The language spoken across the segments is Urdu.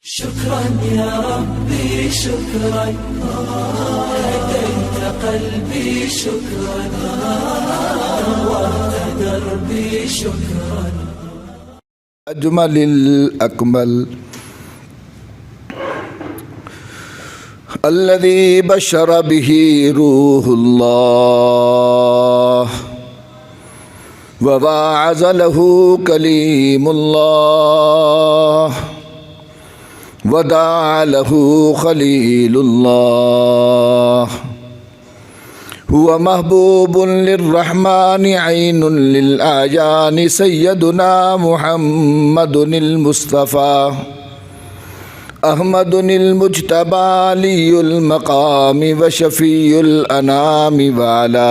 شكرا يا ربي شكرا هديت قلبي شكرا نورت دربي شكرا أجمل الأكمل الذي بشر به روح الله وواعظ له كليم الله ودعا له خليل الله هو محبوب للرحمن عين للأعيان سيدنا محمد المصطفى أحمد المجتبى علي المقام وشفي الأنام وعلى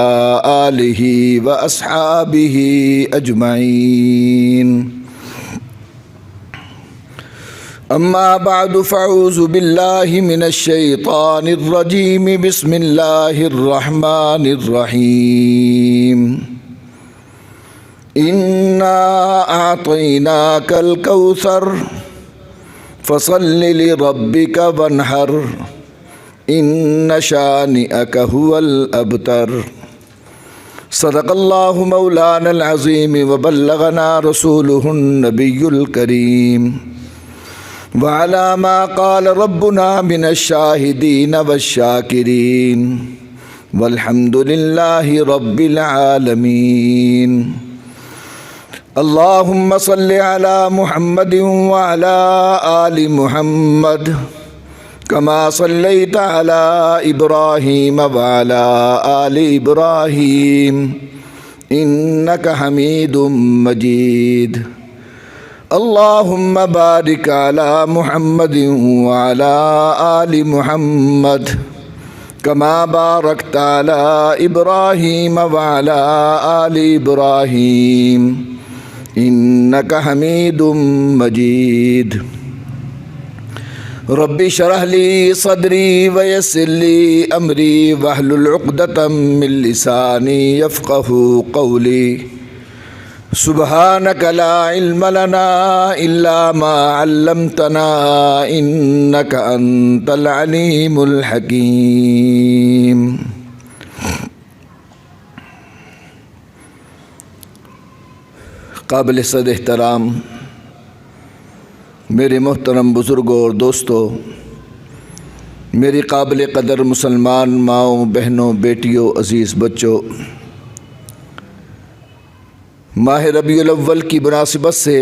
آله وأصحابه أجمعين أما بعد فأعوذ بالله من الشيطان الرجيم بسم الله الرحمن الرحيم إنا أعطيناك الكوثر فصل لربك وانحر إن شانئك هو الأبتر صدق الله مولانا العظيم وبلغنا رسوله النبي الكريم وعلى ما قال ربنا من الشاهدين والشاكرين والحمد لله رب العالمين اللهم صل على محمد وعلى آل محمد كما صليت على إبراهيم وعلى آل إبراهيم إنك حميد مجيد اللهم بارك على محمد وعلى آل محمد كما باركت على إبراهيم وعلى آل إبراهيم إنك حميد مجيد رب اشرح لي صدري ويسر لي أمري واحلل عقدة من لساني يفقهوا قولي سبحانك لا علم لنا إلا ما علمتنا إنك أنت العليم الحكيم قابل صد احترام میرے محترم بزرگوں اور دوستوں، میری قابل قدر مسلمان ماؤں، بہنوں، بیٹیوں، عزیز بچوں، ماہ ربیع الاول کی مناسبت سے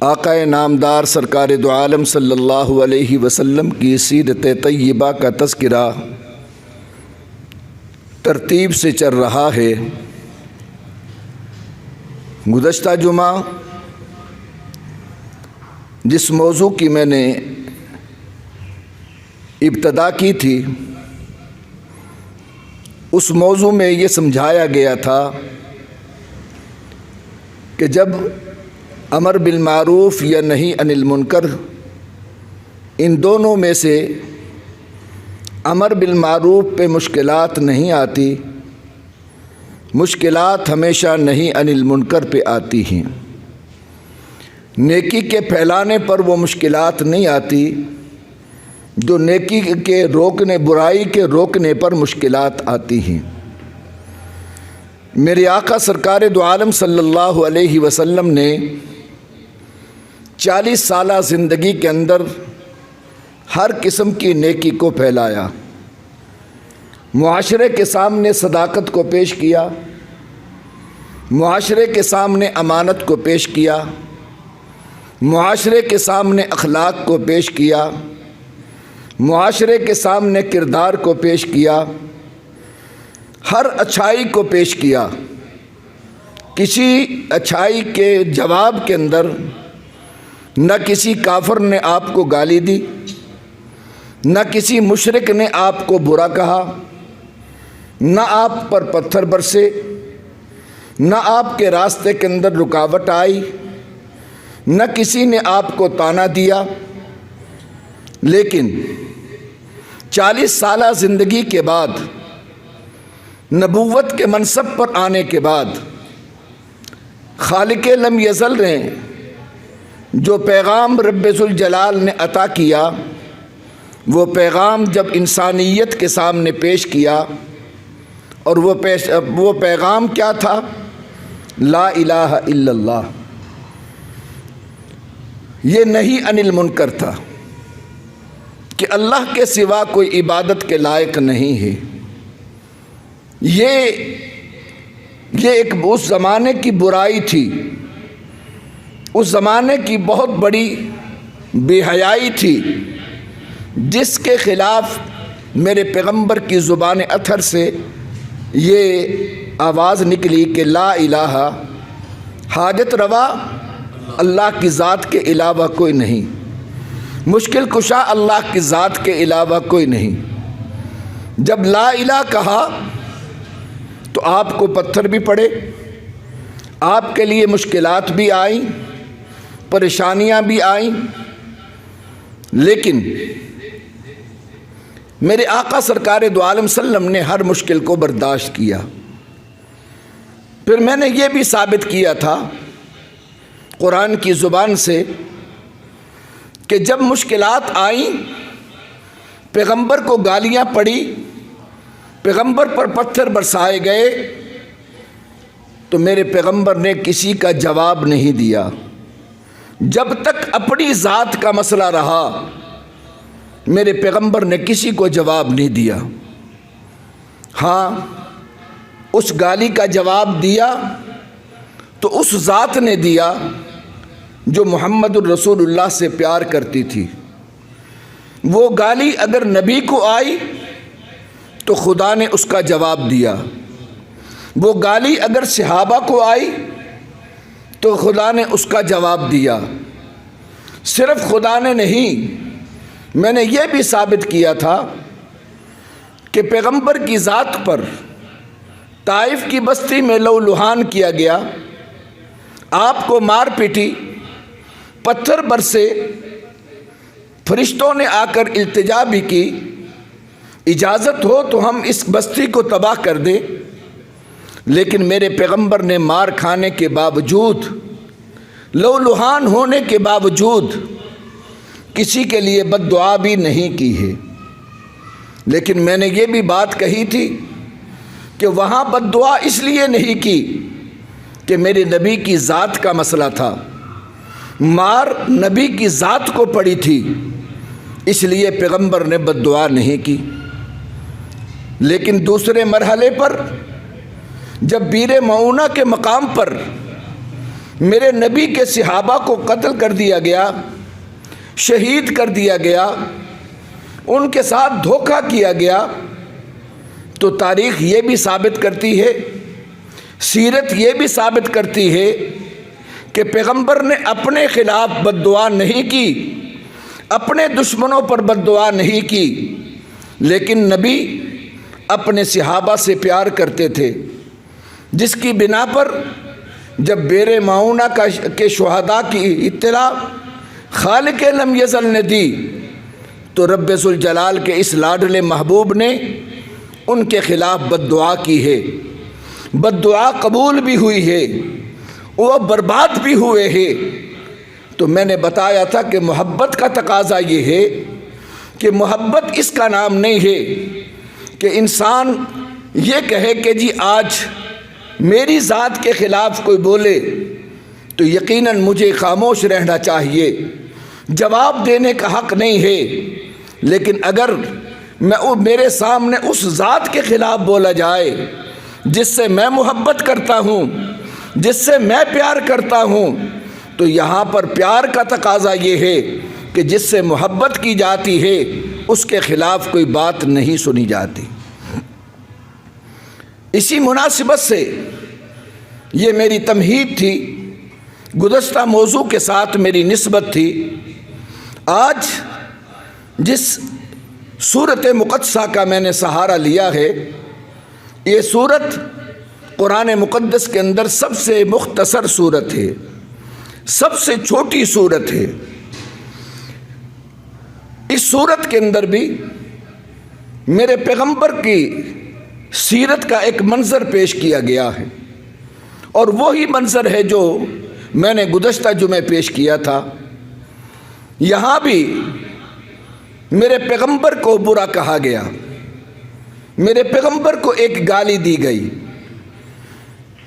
آقا نامدار سرکار دو عالم صلی اللہ علیہ وسلم کی سیرت طیبہ کا تذکرہ ترتیب سے چل رہا ہے۔ گزشتہ جمعہ جس موضوع کی میں نے ابتدا کی تھی، اس موضوع میں یہ سمجھایا گیا تھا کہ جب امر بالمعروف یا نہی عن المنکر، ان دونوں میں سے امر بالمعروف پہ مشکلات نہیں آتی، مشکلات ہمیشہ نہی عن المنکر پہ آتی ہیں۔ نیکی کے پھیلانے پر وہ مشکلات نہیں آتی جو نیکی کے روکنے، برائی کے روکنے پر مشکلات آتی ہیں۔ میرے آقا سرکار دو عالم صلی اللہ علیہ وسلم نے 40 سالہ زندگی کے اندر ہر قسم کی نیکی کو پھیلایا، معاشرے کے سامنے صداقت کو پیش کیا، معاشرے کے سامنے امانت کو پیش کیا، معاشرے کے سامنے اخلاق کو پیش کیا، معاشرے کے سامنے کردار کو پیش کیا، ہر اچھائی کو پیش کیا۔ کسی اچھائی کے جواب کے اندر نہ کسی کافر نے آپ کو گالی دی، نہ کسی مشرک نے آپ کو برا کہا، نہ آپ پر پتھر برسے، نہ آپ کے راستے کے اندر رکاوٹ آئی، نہ کسی نے آپ کو طعنہ دیا۔ لیکن 40 سالہ زندگی کے بعد، نبوت کے منصب پر آنے کے بعد، خالق لم یزل نے جو پیغام رب ذوالجلال نے عطا کیا وہ پیغام جب انسانیت کے سامنے پیش کیا، اور وہ پیغام کیا تھا؟ لا الہ الا اللہ، یہ نہیں عن المنکر تھا کہ اللہ کے سوا کوئی عبادت کے لائق نہیں ہے۔ یہ ایک اس زمانے کی برائی تھی، اس زمانے کی بہت بڑی بے حیائی تھی، جس کے خلاف میرے پیغمبر کی زبان اطہر سے یہ آواز نکلی کہ لا الہ، حاجت روا اللہ کی ذات کے علاوہ کوئی نہیں، مشکل کشا اللہ کی ذات کے علاوہ کوئی نہیں۔ جب لا الہ کہا تو آپ کو پتھر بھی پڑے، آپ کے لیے مشکلات بھی آئیں، پریشانیاں بھی آئیں، لیکن میرے آقا سرکار دو عالم صلی اللہ علیہ وسلم نے ہر مشکل کو برداشت کیا۔ پھر میں نے یہ بھی ثابت کیا تھا قرآن کی زبان سے کہ جب مشکلات آئیں، پیغمبر کو گالیاں پڑی، پیغمبر پر پتھر برسائے گئے، تو میرے پیغمبر نے کسی کا جواب نہیں دیا۔ جب تک اپنی ذات کا مسئلہ رہا میرے پیغمبر نے کسی کو جواب نہیں دیا۔ ہاں، اس گالی کا جواب دیا تو اس ذات نے دیا جو محمد الرسول اللہ سے پیار کرتی تھی۔ وہ گالی اگر نبی کو آئی تو خدا نے اس کا جواب دیا، وہ گالی اگر صحابہ کو آئی تو خدا نے اس کا جواب دیا۔ صرف خدا نے نہیں، میں نے یہ بھی ثابت کیا تھا کہ پیغمبر کی ذات پر طائف کی بستی میں لو لہان کیا گیا، آپ کو مار پیٹی، پتھر برسے، فرشتوں نے آ کر التجا بھی کی، اجازت ہو تو ہم اس بستی کو تباہ کر دیں، لیکن میرے پیغمبر نے مار کھانے کے باوجود، لو لہان ہونے کے باوجود کسی کے لیے بد دعا بھی نہیں کی ہے۔ لیکن میں نے یہ بھی بات کہی تھی کہ وہاں بد دعا اس لیے نہیں کی کہ میرے نبی کی ذات کا مسئلہ تھا، مار نبی کی ذات کو پڑی تھی، اس لیے پیغمبر نے بد دعا نہیں کی۔ لیکن دوسرے مرحلے پر جب بیر معونہ کے مقام پر میرے نبی کے صحابہ کو قتل کر دیا گیا، شہید کر دیا گیا، ان کے ساتھ دھوکہ کیا گیا، تو تاریخ یہ بھی ثابت کرتی ہے، سیرت یہ بھی ثابت کرتی ہے کہ پیغمبر نے اپنے خلاف بد دعا نہیں کی، اپنے دشمنوں پر بد دعا نہیں کی، لیکن نبی اپنے صحابہ سے پیار کرتے تھے، جس کی بنا پر جب بیر معونہ کے شہداء کی اطلاع خالق لم یزل نے دی تو رب ذوالجلال کے اس لاڈلے محبوب نے ان کے خلاف بد دعا کی ہے، بد دعا قبول بھی ہوئی ہے، وہ برباد بھی ہوئے ہیں۔ تو میں نے بتایا تھا کہ محبت کا تقاضا یہ ہے کہ محبت اس کا نام نہیں ہے کہ انسان یہ کہے کہ جی آج میری ذات کے خلاف کوئی بولے تو یقیناً مجھے خاموش رہنا چاہیے، جواب دینے کا حق نہیں ہے، لیکن اگر میرے سامنے اس ذات کے خلاف بولا جائے جس سے میں محبت کرتا ہوں، جس سے میں پیار کرتا ہوں، تو یہاں پر پیار کا تقاضا یہ ہے کہ جس سے محبت کی جاتی ہے اس کے خلاف کوئی بات نہیں سنی جاتی۔ اسی مناسبت سے یہ میری تمہید تھی، گزشتہ موضوع کے ساتھ میری نسبت تھی۔ آج جس سورت مقدسہ کا میں نے سہارا لیا ہے، یہ سورت قرآن مقدس کے اندر سب سے مختصر سورت ہے، سب سے چھوٹی سورت ہے۔ اس سورت کے اندر بھی میرے پیغمبر کی سیرت کا ایک منظر پیش کیا گیا ہے، اور وہی منظر ہے جو میں نے گزشتہ جمعے پیش کیا تھا یہاں بھی میرے پیغمبر کو برا کہا گیا، میرے پیغمبر کو ایک گالی دی گئی،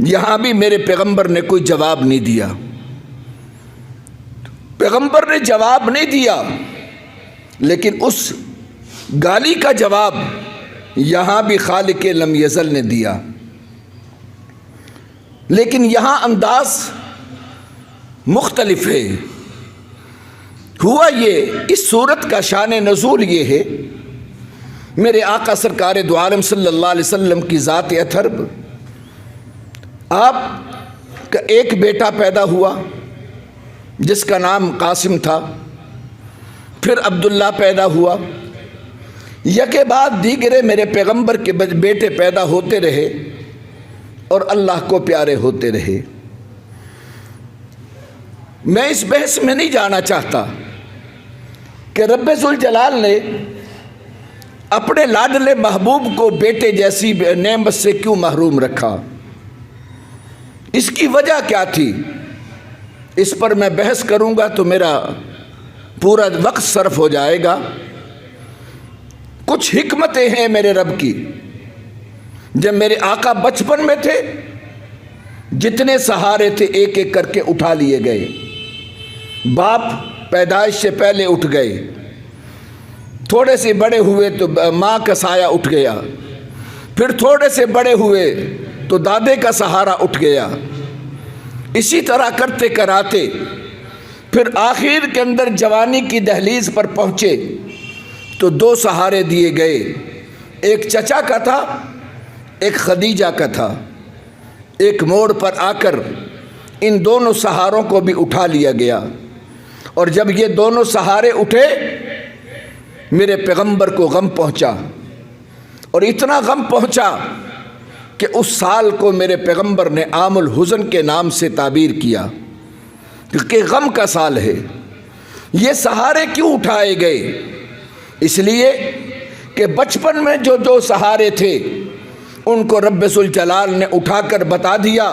یہاں بھی میرے پیغمبر نے کوئی جواب نہیں دیا، پیغمبر نے جواب نہیں دیا، لیکن اس گالی کا جواب یہاں بھی خالق لم یزل نے دیا۔ لیکن یہاں انداز مختلف ہے۔ ہوا یہ، اس صورت کا شان نزول یہ ہے، میرے آقا سرکار دو عالم صلی اللہ علیہ وسلم کی ذات اطہر، آپ کا ایک بیٹا پیدا ہوا جس کا نام قاسم تھا، پھر عبداللہ پیدا ہوا، یکے بعد دیگرے میرے پیغمبر کے بیٹے پیدا ہوتے رہے اور اللہ کو پیارے ہوتے رہے۔ میں اس بحث میں نہیں جانا چاہتا کہ رب ذوالجلال نے اپنے لاڈلے محبوب کو بیٹے جیسی نعمت سے کیوں محروم رکھا، اس کی وجہ کیا تھی، اس پر میں بحث کروں گا تو میرا پورا وقت صرف ہو جائے گا۔ کچھ حکمتیں ہیں میرے رب کی۔ جب میرے آقا بچپن میں تھے، جتنے سہارے تھے ایک ایک کر کے اٹھا لیے گئے۔ باپ پیدائش سے پہلے اٹھ گئے، تھوڑے سے بڑے ہوئے تو ماں کا سایہ اٹھ گیا، پھر تھوڑے سے بڑے ہوئے تو دادے کا سہارا اٹھ گیا، اسی طرح کرتے کراتے پھر آخر کے اندر جوانی کی دہلیز پر پہنچے تو دو سہارے دیے گئے، ایک چچا کا تھا، ایک خدیجہ کا تھا۔ ایک موڑ پر آ کر ان دونوں سہاروں کو بھی اٹھا لیا گیا، اور جب یہ دونوں سہارے اٹھے میرے پیغمبر کو غم پہنچا، اور اتنا غم پہنچا کہ اس سال کو میرے پیغمبر نے عام الحزن کے نام سے تعبیر کیا کہ غم کا سال ہے۔ یہ سہارے کیوں اٹھائے گئے؟ اس لیے کہ بچپن میں جو دو سہارے تھے ان کو رب ذوالجلال نے اٹھا کر بتا دیا۔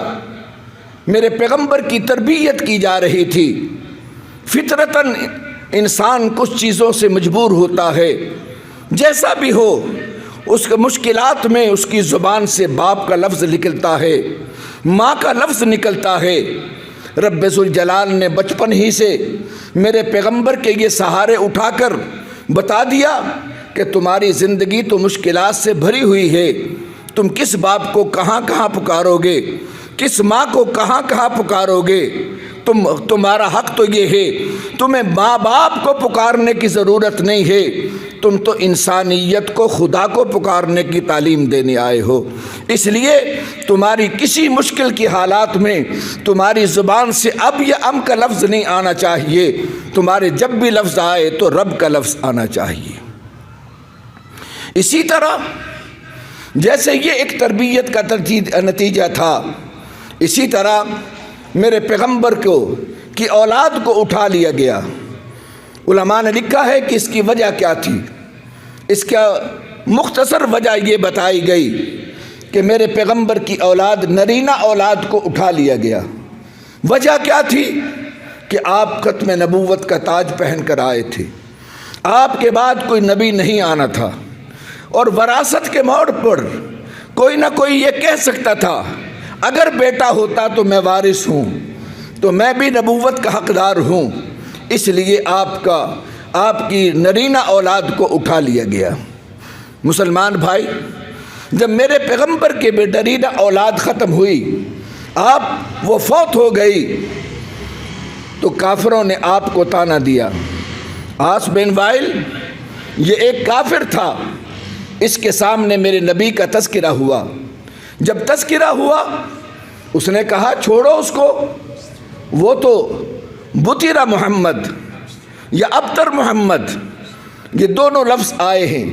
میرے پیغمبر کی تربیت کی جا رہی تھی۔ فطرتاً انسان کچھ چیزوں سے مجبور ہوتا ہے، جیسا بھی ہو اس کے مشکلات میں اس کی زبان سے باپ کا لفظ نکلتا ہے، ماں کا لفظ نکلتا ہے۔ رب ذوالجلال نے بچپن ہی سے میرے پیغمبر کے یہ سہارے اٹھا کر بتا دیا کہ تمہاری زندگی تو مشکلات سے بھری ہوئی ہے، تم کس باپ کو کہاں کہاں پکارو گے، کس ماں کو کہاں کہاں پکارو گے، تمہارا حق تو یہ ہے، تمہیں ماں باپ کو پکارنے کی ضرورت نہیں ہے، تم تو انسانیت کو، خدا کو پکارنے کی تعلیم دینے آئے ہو۔ اس لیے تمہاری کسی مشکل کی حالات میں تمہاری زبان سے اب یا ام کا لفظ نہیں آنا چاہیے، تمہارے جب بھی لفظ آئے تو رب کا لفظ آنا چاہیے۔ اسی طرح جیسے یہ ایک تربیت کا نتیجہ تھا، اسی طرح میرے پیغمبر کی اولاد کو اٹھا لیا گیا۔ علماء نے لکھا ہے کہ اس کی وجہ کیا تھی۔ اس کا مختصر وجہ یہ بتائی گئی کہ میرے پیغمبر کی اولاد، نرینہ اولاد کو اٹھا لیا گیا۔ وجہ کیا تھی کہ آپ ختم نبوت کا تاج پہن کر آئے تھے، آپ کے بعد کوئی نبی نہیں آنا تھا، اور وراثت کے موڑ پر کوئی نہ کوئی یہ کہہ سکتا تھا اگر بیٹا ہوتا تو میں وارث ہوں، تو میں بھی نبوت کا حقدار ہوں، اس لیے آپ کی نرینہ اولاد کو اٹھا لیا گیا۔ مسلمان بھائی، جب میرے پیغمبر کے نرینہ اولاد ختم ہوئی، وہ فوت ہو گئی، تو کافروں نے آپ کو تانا دیا۔ عاص بن وائل یہ ایک کافر تھا، اس کے سامنے میرے نبی کا تذکرہ ہوا۔ جب تذکرہ ہوا اس نے کہا چھوڑو اس کو، وہ تو بطیرہ محمد یا ابتر محمد، یہ دونوں لفظ آئے ہیں۔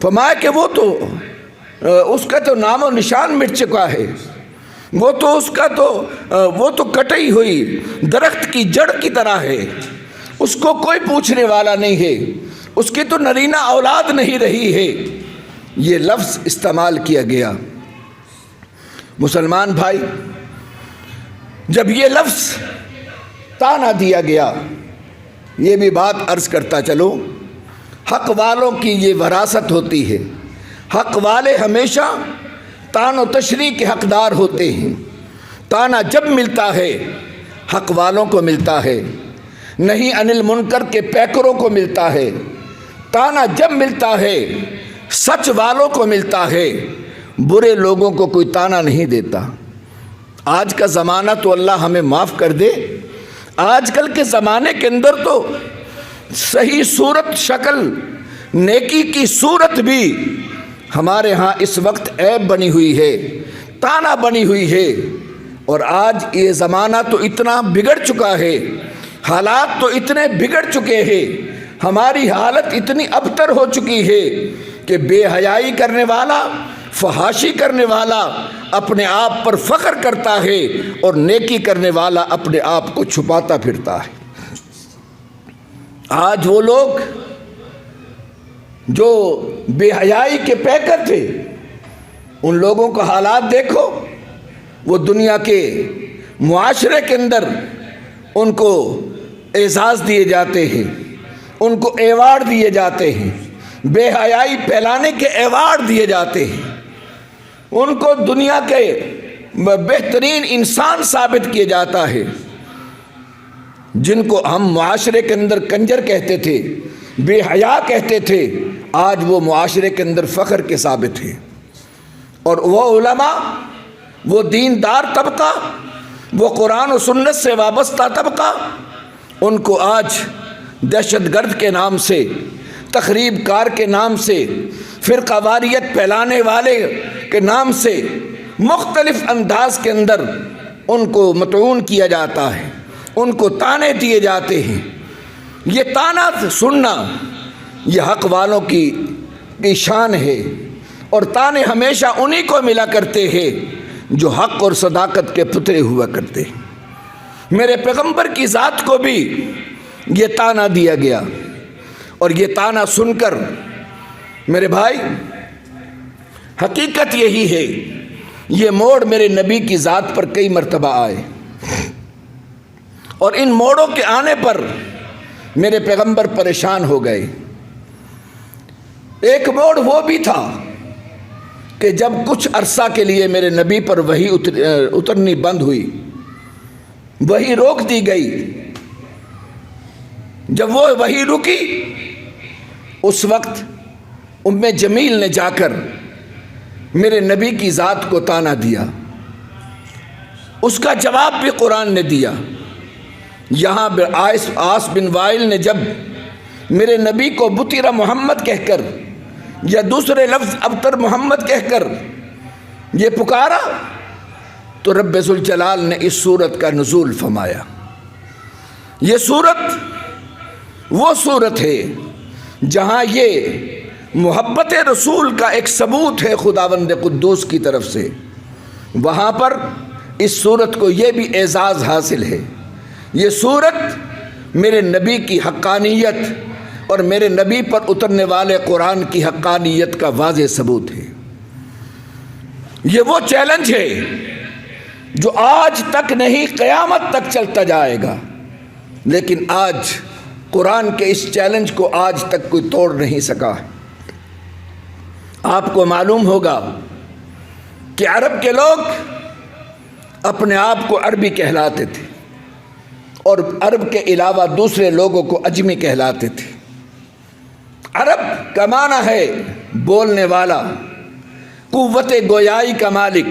فرمایا کہ وہ تو اس کا تو نام و نشان مٹ چکا ہے، وہ تو کٹی ہوئی درخت کی جڑ کی طرح ہے، اس کو کوئی پوچھنے والا نہیں ہے، اس کی تو نرینہ اولاد نہیں رہی ہے۔ یہ لفظ استعمال کیا گیا۔ مسلمان بھائی، جب یہ لفظ تانا دیا گیا یہ بھی بات عرض کرتا چلو، حق والوں کی یہ وراثت ہوتی ہے، حق والے ہمیشہ تان و تشریح کے حقدار ہوتے ہیں۔ تانا جب ملتا ہے حق والوں کو ملتا ہے، نہیں انل منکر کے پیکروں کو ملتا ہے۔ تانا جب ملتا ہے سچ والوں کو ملتا ہے، برے لوگوں کو کوئی تانا نہیں دیتا۔ آج کا زمانہ تو اللہ ہمیں معاف کر دے، آج کل کے زمانے کے اندر تو صحیح صورت شکل نیکی کی صورت بھی ہمارے ہاں اس وقت عیب بنی ہوئی ہے، تانا بنی ہوئی ہے۔ اور آج یہ زمانہ تو اتنا بگڑ چکا ہے، حالات تو اتنے بگڑ چکے ہیں، ہماری حالت اتنی ابتر ہو چکی ہے کہ بے حیائی کرنے والا، فحاشی کرنے والا اپنے آپ پر فخر کرتا ہے اور نیکی کرنے والا اپنے آپ کو چھپاتا پھرتا ہے۔ آج وہ لوگ جو بے حیائی کے پیکر تھے، ان لوگوں کا حالات دیکھو، وہ دنیا کے معاشرے کے اندر ان کو اعزاز دیے جاتے ہیں، ان کو ایوارڈ دیے جاتے ہیں، بے حیائی پھیلانے کے ایوارڈ دیے جاتے ہیں، ان کو دنیا کے بہترین انسان ثابت کیا جاتا ہے۔ جن کو ہم معاشرے کے اندر کنجر کہتے تھے، بے حیا کہتے تھے، آج وہ معاشرے کے اندر فخر کے ثابت ہیں۔ اور وہ علماء، وہ دیندار طبقہ، وہ قرآن و سنت سے وابستہ طبقہ، ان کو آج دہشت گرد کے نام سے، تخریب کار کے نام سے، فرقہ واریت پھیلانے والے کے نام سے مختلف انداز کے اندر ان کو مطعون کیا جاتا ہے، ان کو تانے دیے جاتے ہیں۔ یہ تانا سننا یہ حق والوں کی شان ہے، اور تانے ہمیشہ انہی کو ملا کرتے ہیں جو حق اور صداقت کے پترے ہوا کرتے ہیں۔ میرے پیغمبر کی ذات کو بھی یہ تانا دیا گیا، اور یہ تانا سن کر میرے بھائی حقیقت یہی ہے، یہ موڑ میرے نبی کی ذات پر کئی مرتبہ آئے، اور ان موڑوں کے آنے پر میرے پیغمبر پریشان ہو گئے۔ ایک موڑ وہ بھی تھا کہ جب کچھ عرصہ کے لیے میرے نبی پر وحی اترنی بند ہوئی، وحی روک دی گئی۔ جب وہ وحی رکی، اس وقت ام جمیل نے جا کر میرے نبی کی ذات کو تانا دیا، اس کا جواب بھی قرآن نے دیا۔ یہاں آس بن وائل نے جب میرے نبی کو بطیرہ محمد کہہ کر یا دوسرے لفظ ابتر محمد کہہ کر یہ پکارا، تو رب ذوالجلال نے اس سورت کا نزول فرمایا۔ یہ سورت وہ سورت ہے جہاں یہ محبت رسول کا ایک ثبوت ہے خداوند قدوس کی طرف سے، وہاں پر اس سورت کو یہ بھی اعزاز حاصل ہے۔ یہ سورت میرے نبی کی حقانیت اور میرے نبی پر اترنے والے قرآن کی حقانیت کا واضح ثبوت ہے۔ یہ وہ چیلنج ہے جو آج تک نہیں، قیامت تک چلتا جائے گا، لیکن آج قرآن کے اس چیلنج کو آج تک کوئی توڑ نہیں سکا۔ آپ کو معلوم ہوگا کہ عرب کے لوگ اپنے آپ کو عربی کہلاتے تھے، اور عرب کے علاوہ دوسرے لوگوں کو اجمی کہلاتے تھے۔ عرب کا معنی ہے بولنے والا، قوت گویائی کا مالک،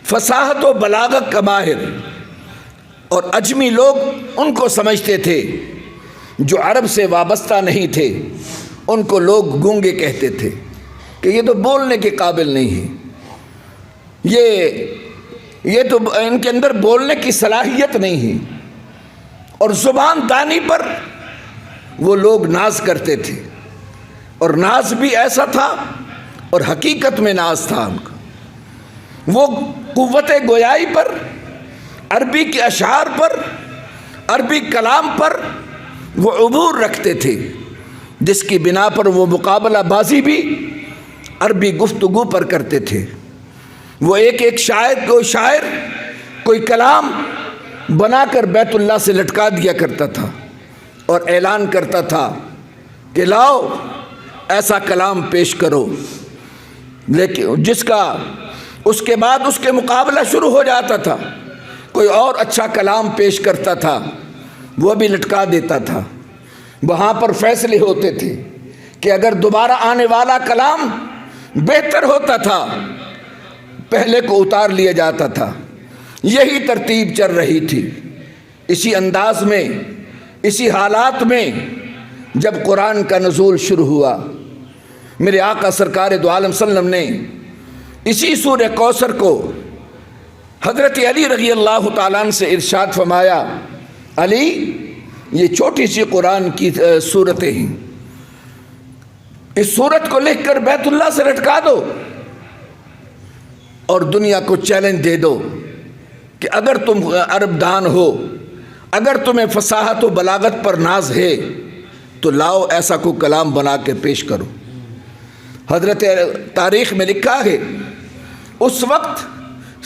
فصاحت و بلاغت کا ماہر، اور اجمی لوگ ان کو سمجھتے تھے جو عرب سے وابستہ نہیں تھے، ان کو لوگ گونگے کہتے تھے کہ یہ تو بولنے کے قابل نہیں ہے، یہ تو ان کے اندر بولنے کی صلاحیت نہیں ہے۔ اور زبان دانی پر وہ لوگ ناز کرتے تھے، اور ناز بھی ایسا تھا اور حقیقت میں ناز تھا ان کا۔ وہ قوت گویائی پر، عربی کے اشعار پر، عربی کلام پر وہ عبور رکھتے تھے، جس کی بنا پر وہ مقابلہ بازی بھی عربی گفتگو پر کرتے تھے۔ وہ ایک شاعر کوئی کلام بنا کر بیت اللہ سے لٹکا دیا کرتا تھا، اور اعلان کرتا تھا کہ لاؤ ایسا کلام پیش کرو، لیکن جس کا اس کے بعد اس کے مقابلہ شروع ہو جاتا تھا، کوئی اور اچھا کلام پیش کرتا تھا وہ بھی لٹکا دیتا تھا۔ وہاں پر فیصلے ہوتے تھے کہ اگر دوبارہ آنے والا کلام بہتر ہوتا تھا پہلے کو اتار لیا جاتا تھا۔ یہی ترتیب چل رہی تھی۔ اسی انداز میں، اسی حالات میں جب قرآن کا نزول شروع ہوا، میرے آقا سرکار دو عالم صلی اللہ علیہ وسلم نے اسی سورہ کوثر کو حضرت علی رضی اللہ تعالیٰ عنہ سے ارشاد فرمایا، علی یہ چھوٹی سی قرآن کی صورتیں ہیں، اس صورت کو لکھ کر بیت اللہ سے لٹکا دو اور دنیا کو چیلنج دے دو کہ اگر تم عرب دان ہو، اگر تمہیں فصاحت و بلاغت پر ناز ہے تو لاؤ ایسا کوئی کلام بنا کے پیش کرو۔ حضرت تاریخ میں لکھا ہے اس وقت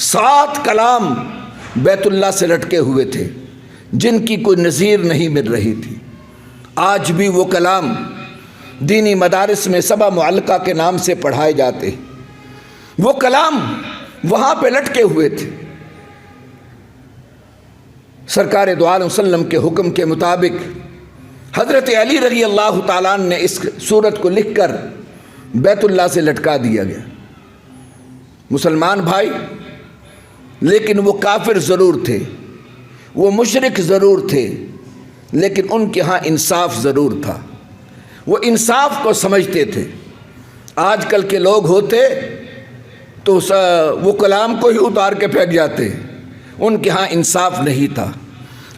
7 کلام بیت اللہ سے لٹکے ہوئے تھے جن کی کوئی نظیر نہیں مل رہی تھی۔ آج بھی وہ کلام دینی مدارس میں سبع معلقہ کے نام سے پڑھائے جاتے، وہ کلام وہاں پہ لٹکے ہوئے تھے۔ سرکار دو عالم صلی اللہ علیہ وسلم کے حکم کے مطابق حضرت علی رضی اللہ تعالیٰ عنہ نے اس صورت کو لکھ کر بیت اللہ سے لٹکا دیا گیا۔ مسلمان بھائی، لیکن وہ کافر ضرور تھے، وہ مشرک ضرور تھے، لیکن ان کے ہاں انصاف ضرور تھا، وہ انصاف کو سمجھتے تھے۔ آج کل کے لوگ ہوتے تو وہ کلام کو ہی اتار کے پھینک جاتے، ان کے ہاں انصاف نہیں تھا۔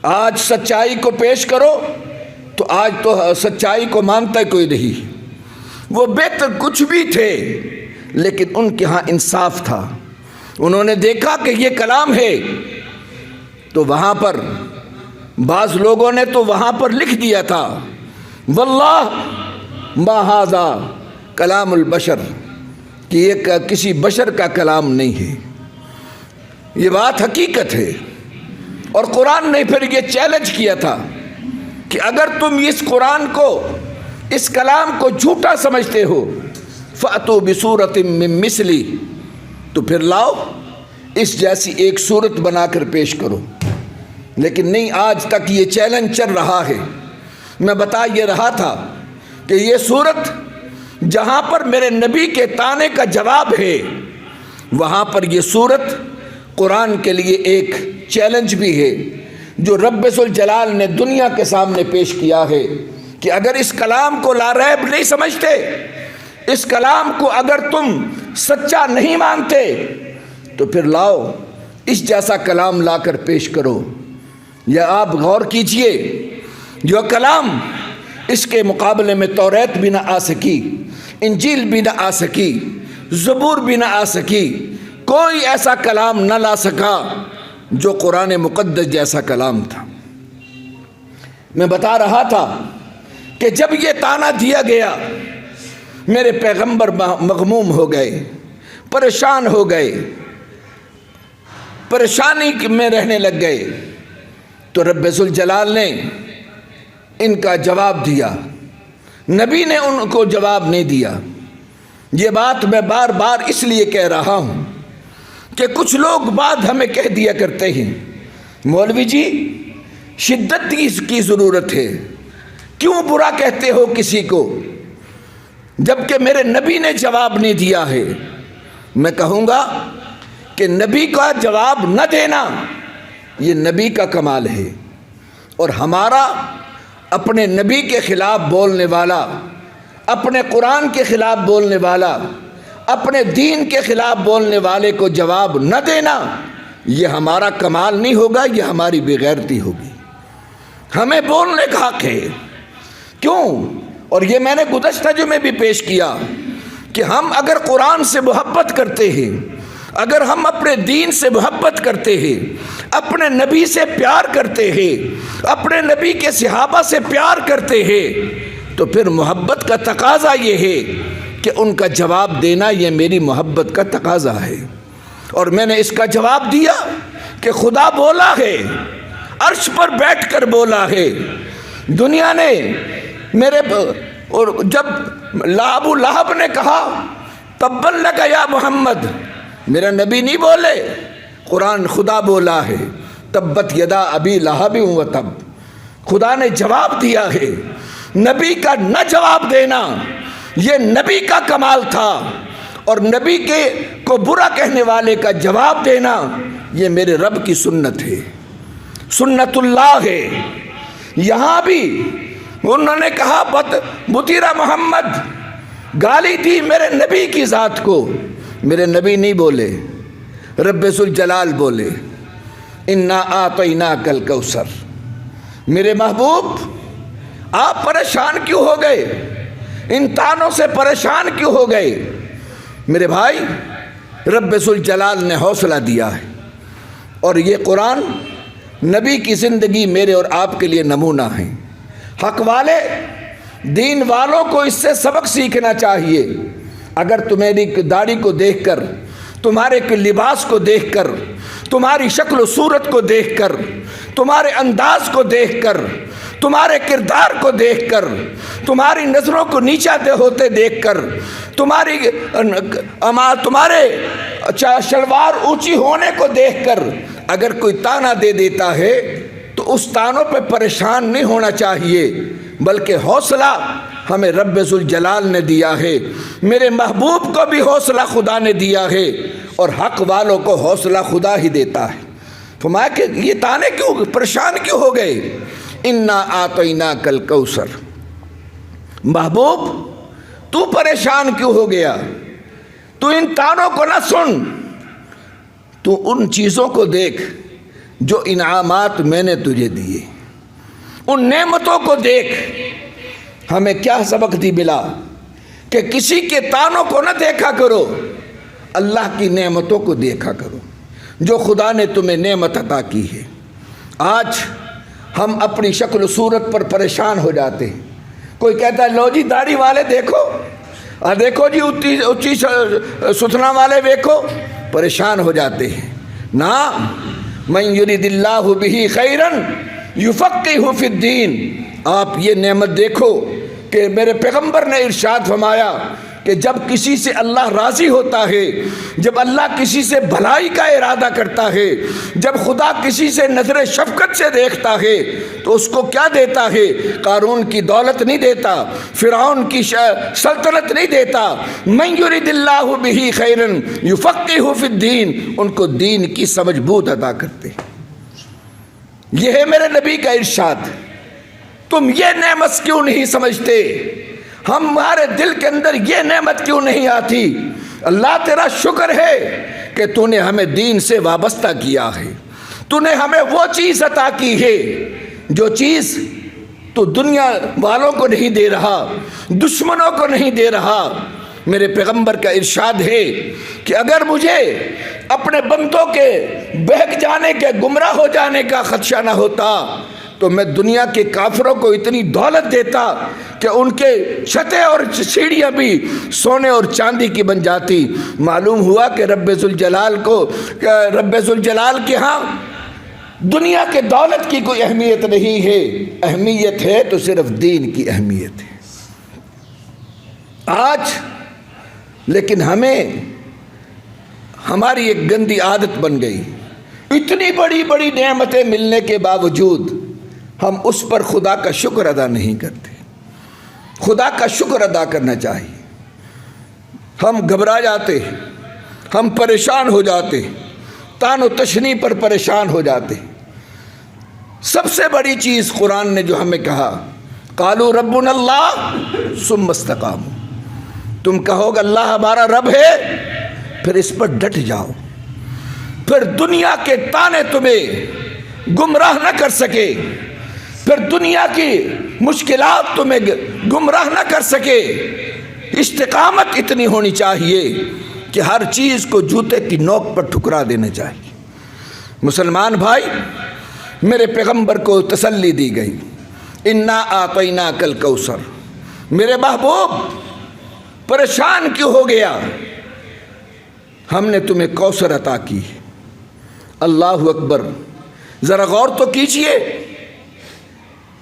آج سچائی کو پیش کرو تو آج تو سچائی کو مانتا کوئی نہیں۔ وہ بہتر کچھ بھی تھے لیکن ان کے ہاں انصاف تھا۔ انہوں نے دیکھا کہ یہ کلام ہے تو وہاں پر بعض لوگوں نے تو وہاں پر لکھ دیا تھا واللہ ما ھذا کلام البشر، کہ یہ کسی بشر کا کلام نہیں ہے۔ یہ بات حقیقت ہے، اور قرآن نے پھر یہ چیلنج کیا تھا کہ اگر تم اس قرآن کو، اس کلام کو جھوٹا سمجھتے ہو فَأْتُوا بِسُورَةٍ مِّن مِّثْلِهِ، تو پھر لاؤ اس جیسی ایک صورت بنا کر پیش کرو۔ لیکن نہیں، آج تک یہ چیلنج چل رہا ہے۔ میں بتا یہ رہا تھا کہ یہ صورت جہاں پر میرے نبی کے طعنے کا جواب ہے، وہاں پر یہ صورت قرآن کے لیے ایک چیلنج بھی ہے جو رب ذوالجلال نے دنیا کے سامنے پیش کیا ہے کہ اگر اس کلام کو لا ریب نہیں سمجھتے، اس کلام کو اگر تم سچا نہیں مانتے تو پھر لاؤ اس جیسا کلام لا کر پیش کرو۔ یا آپ غور کیجئے، جو کلام اس کے مقابلے میں توریت بھی نہ آ سکی، انجیل بھی نہ آ سکی، زبور بھی نہ آ سکی، کوئی ایسا کلام نہ لا سکا جو قرآن مقدس جیسا کلام تھا۔ میں بتا رہا تھا کہ جب یہ طعنہ دیا گیا میرے پیغمبر مغموم ہو گئے، پریشان ہو گئے، پریشانی میں رہنے لگ گئے، تو رب ذوالجلال نے ان کا جواب دیا، نبی نے ان کو جواب نہیں دیا۔ یہ بات میں بار بار اس لیے کہہ رہا ہوں کہ کچھ لوگ بات ہمیں کہہ دیا کرتے ہیں، مولوی جی شدت کی ضرورت ہے، کیوں برا کہتے ہو کسی کو، جبکہ میرے نبی نے جواب نہیں دیا ہے۔ میں کہوں گا کہ نبی کا جواب نہ دینا یہ نبی کا کمال ہے، اور ہمارا اپنے نبی کے خلاف بولنے والا، اپنے قرآن کے خلاف بولنے والا، اپنے دین کے خلاف بولنے والے کو جواب نہ دینا یہ ہمارا کمال نہیں ہوگا، یہ ہماری بے غیرتی ہوگی۔ ہمیں بولنے کا حق ہے۔ کیوں؟ اور یہ میں نے گزشتہ جو میں بھی پیش کیا کہ ہم اگر قرآن سے محبت کرتے ہیں، اگر ہم اپنے دین سے محبت کرتے ہیں، اپنے نبی سے پیار کرتے ہیں، اپنے نبی کے صحابہ سے پیار کرتے ہیں، تو پھر محبت کا تقاضا یہ ہے کہ ان کا جواب دینا یہ میری محبت کا تقاضا ہے۔ اور میں نے اس کا جواب دیا کہ خدا بولا ہے، عرش پر بیٹھ کر بولا ہے، دنیا نے میرے اور جب ابو لہب نے کہا تبا لک یا محمد، میرا نبی نہیں بولے، قرآن خدا بولا ہے، تبت یدا ابی لہب و تب، خدا نے جواب دیا ہے۔ نبی کا نہ جواب دینا یہ نبی کا کمال تھا، اور نبی کے کو برا کہنے والے کا جواب دینا یہ میرے رب کی سنت ہے، سنت اللہ ہے۔ یہاں بھی انہوں نے کہا بطیرہ محمد، گالی دی میرے نبی کی ذات کو، میرے نبی نہیں بولے، رب ذوالجلال بولے انا اعطیناک الکوثر۔ میرے محبوب آپ پریشان کیوں ہو گئے؟ ان تانوں سے پریشان کیوں ہو گئے؟ میرے بھائی، رب ذوالجلال نے حوصلہ دیا ہے، اور یہ قرآن نبی کی زندگی میرے اور آپ کے لیے نمونہ ہے۔ حق والے دین والوں کو اس سے سبق سیکھنا چاہیے۔ اگر تمہاری داڑھی کو دیکھ کر، تمہارے لباس کو دیکھ کر، تمہاری شکل و صورت کو دیکھ کر، تمہارے انداز کو دیکھ کر، تمہارے کردار کو دیکھ کر، تمہاری نظروں کو نیچا ہوتے دیکھ کر، تمہارے شلوار اونچی ہونے کو دیکھ کر اگر کوئی تانا دے دیتا ہے تو اس تانوں پہ پریشان نہیں ہونا چاہیے، بلکہ حوصلہ ہمیں رب ذوالجلال نے دیا ہے۔ میرے محبوب کو بھی حوصلہ خدا نے دیا ہے، اور حق والوں کو حوصلہ خدا ہی دیتا ہے۔ فرمایا کہ یہ تانے کیوں، پریشان کیوں ہو گئے؟ انا اعطیناک الکوثر۔ محبوب تو پریشان کیوں ہو گیا؟ تو ان تانوں کو نہ سن، تو ان چیزوں کو دیکھ جو انعامات میں نے تجھے دیے، ان نعمتوں کو دیکھ۔ ہمیں کیا سبق دی ملا کہ کسی کے تانوں کو نہ دیکھا کرو، اللہ کی نعمتوں کو دیکھا کرو جو خدا نے تمہیں نعمت عطا کی ہے۔ آج ہم اپنی شکل و صورت پر پریشان ہو جاتے ہیں۔ کوئی کہتا ہے لو جی داڑھی والے دیکھو، دیکھو جی اونچی ستھنا والے دیکھو، پریشان ہو جاتے ہیں۔ نا، من یرید اللہ بہ خیرا یفقہہ فی الدین۔ آپ یہ نعمت دیکھو کہ میرے پیغمبر نے ارشاد فرمایا کہ جب کسی سے اللہ راضی ہوتا ہے، جب اللہ کسی سے بھلائی کا ارادہ کرتا ہے، جب خدا کسی سے نظر شفقت سے دیکھتا ہے تو اس کو کیا دیتا ہے؟ قارون کی دولت نہیں دیتا، فرعون کی سلطنت نہیں دیتا۔ من یرید اللہ بہ خیرا یفقہہ فی الدین، ان کو دین کی سمجھ بوجھ عطا کرتے۔ یہ ہے میرے نبی کا ارشاد۔ تم یہ نعمت کیوں نہیں سمجھتے؟ ہمارے دل کے اندر یہ نعمت کیوں نہیں آتی؟ اللہ تیرا شکر ہے کہ تو نے ہمیں دین سے وابستہ کیا ہے، تو نے ہمیں وہ چیز عطا کی ہے جو چیز تو دنیا والوں کو نہیں دے رہا، دشمنوں کو نہیں دے رہا۔ میرے پیغمبر کا ارشاد ہے کہ اگر مجھے اپنے بندوں کے بہک جانے کے، گمراہ ہو جانے کا خدشہ نہ ہوتا تو میں دنیا کے کافروں کو اتنی دولت دیتا کہ ان کے چھتیں اور سیڑھیاں بھی سونے اور چاندی کی بن جاتی۔ معلوم ہوا کہ رب ذوالجلال کے ہاں دنیا کے دولت کی کوئی اہمیت نہیں ہے، اہمیت ہے تو صرف دین کی اہمیت ہے۔ آج لیکن ہماری ایک گندی عادت بن گئی، اتنی بڑی بڑی نعمتیں ملنے کے باوجود ہم اس پر خدا کا شکر ادا نہیں کرتے۔ خدا کا شکر ادا کرنا چاہیے۔ ہم گھبرا جاتے، ہم پریشان ہو جاتے، تان و تشنی پر پریشان ہو جاتے۔ سب سے بڑی چیز قرآن نے جو ہمیں کہا، قالوا ربنا اللہ ثم استقاموا، تم کہو گے اللہ ہمارا رب ہے، پھر اس پر ڈٹ جاؤ، پھر دنیا کے تانے تمہیں گمراہ نہ کر سکے، پھر دنیا کی مشکلات تمہیں گمراہ نہ کر سکے۔ استقامت اتنی ہونی چاہیے کہ ہر چیز کو جوتے کی نوک پر ٹھکرا دینا چاہیے۔ مسلمان بھائی، میرے پیغمبر کو تسلی دی گئی، انا اعطیناک الکوثر۔ میرے محبوب پریشان کیوں ہو گیا؟ ہم نے تمہیں کوثر عطا کی۔ اللہ اکبر، ذرا غور تو کیجئے،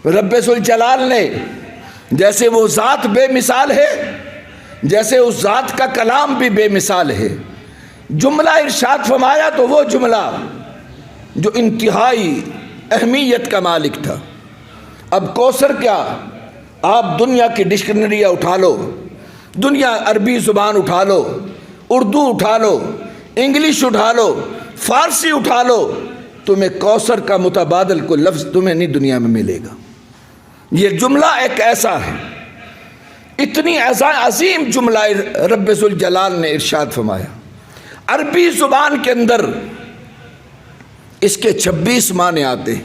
رب ذوالجلال نے جیسے وہ ذات بے مثال ہے، جیسے اس ذات کا کلام بھی بے مثال ہے، جملہ ارشاد فرمایا تو وہ جملہ جو انتہائی اہمیت کا مالک تھا۔ اب کوثر کیا، آپ دنیا کی ڈکشنریاں اٹھا لو، دنیا عربی زبان اٹھا لو، اردو اٹھا لو، انگلش اٹھا لو، فارسی اٹھا لو، تمہیں کوثر کا متبادل کوئی لفظ تمہیں نہیں دنیا میں ملے گا۔ یہ جملہ ایک ایسا ہے، اتنی عظیم جملہ رب ذوالجلال نے ارشاد فرمایا۔ عربی زبان کے اندر اس کے 26 معنی آتے ہیں،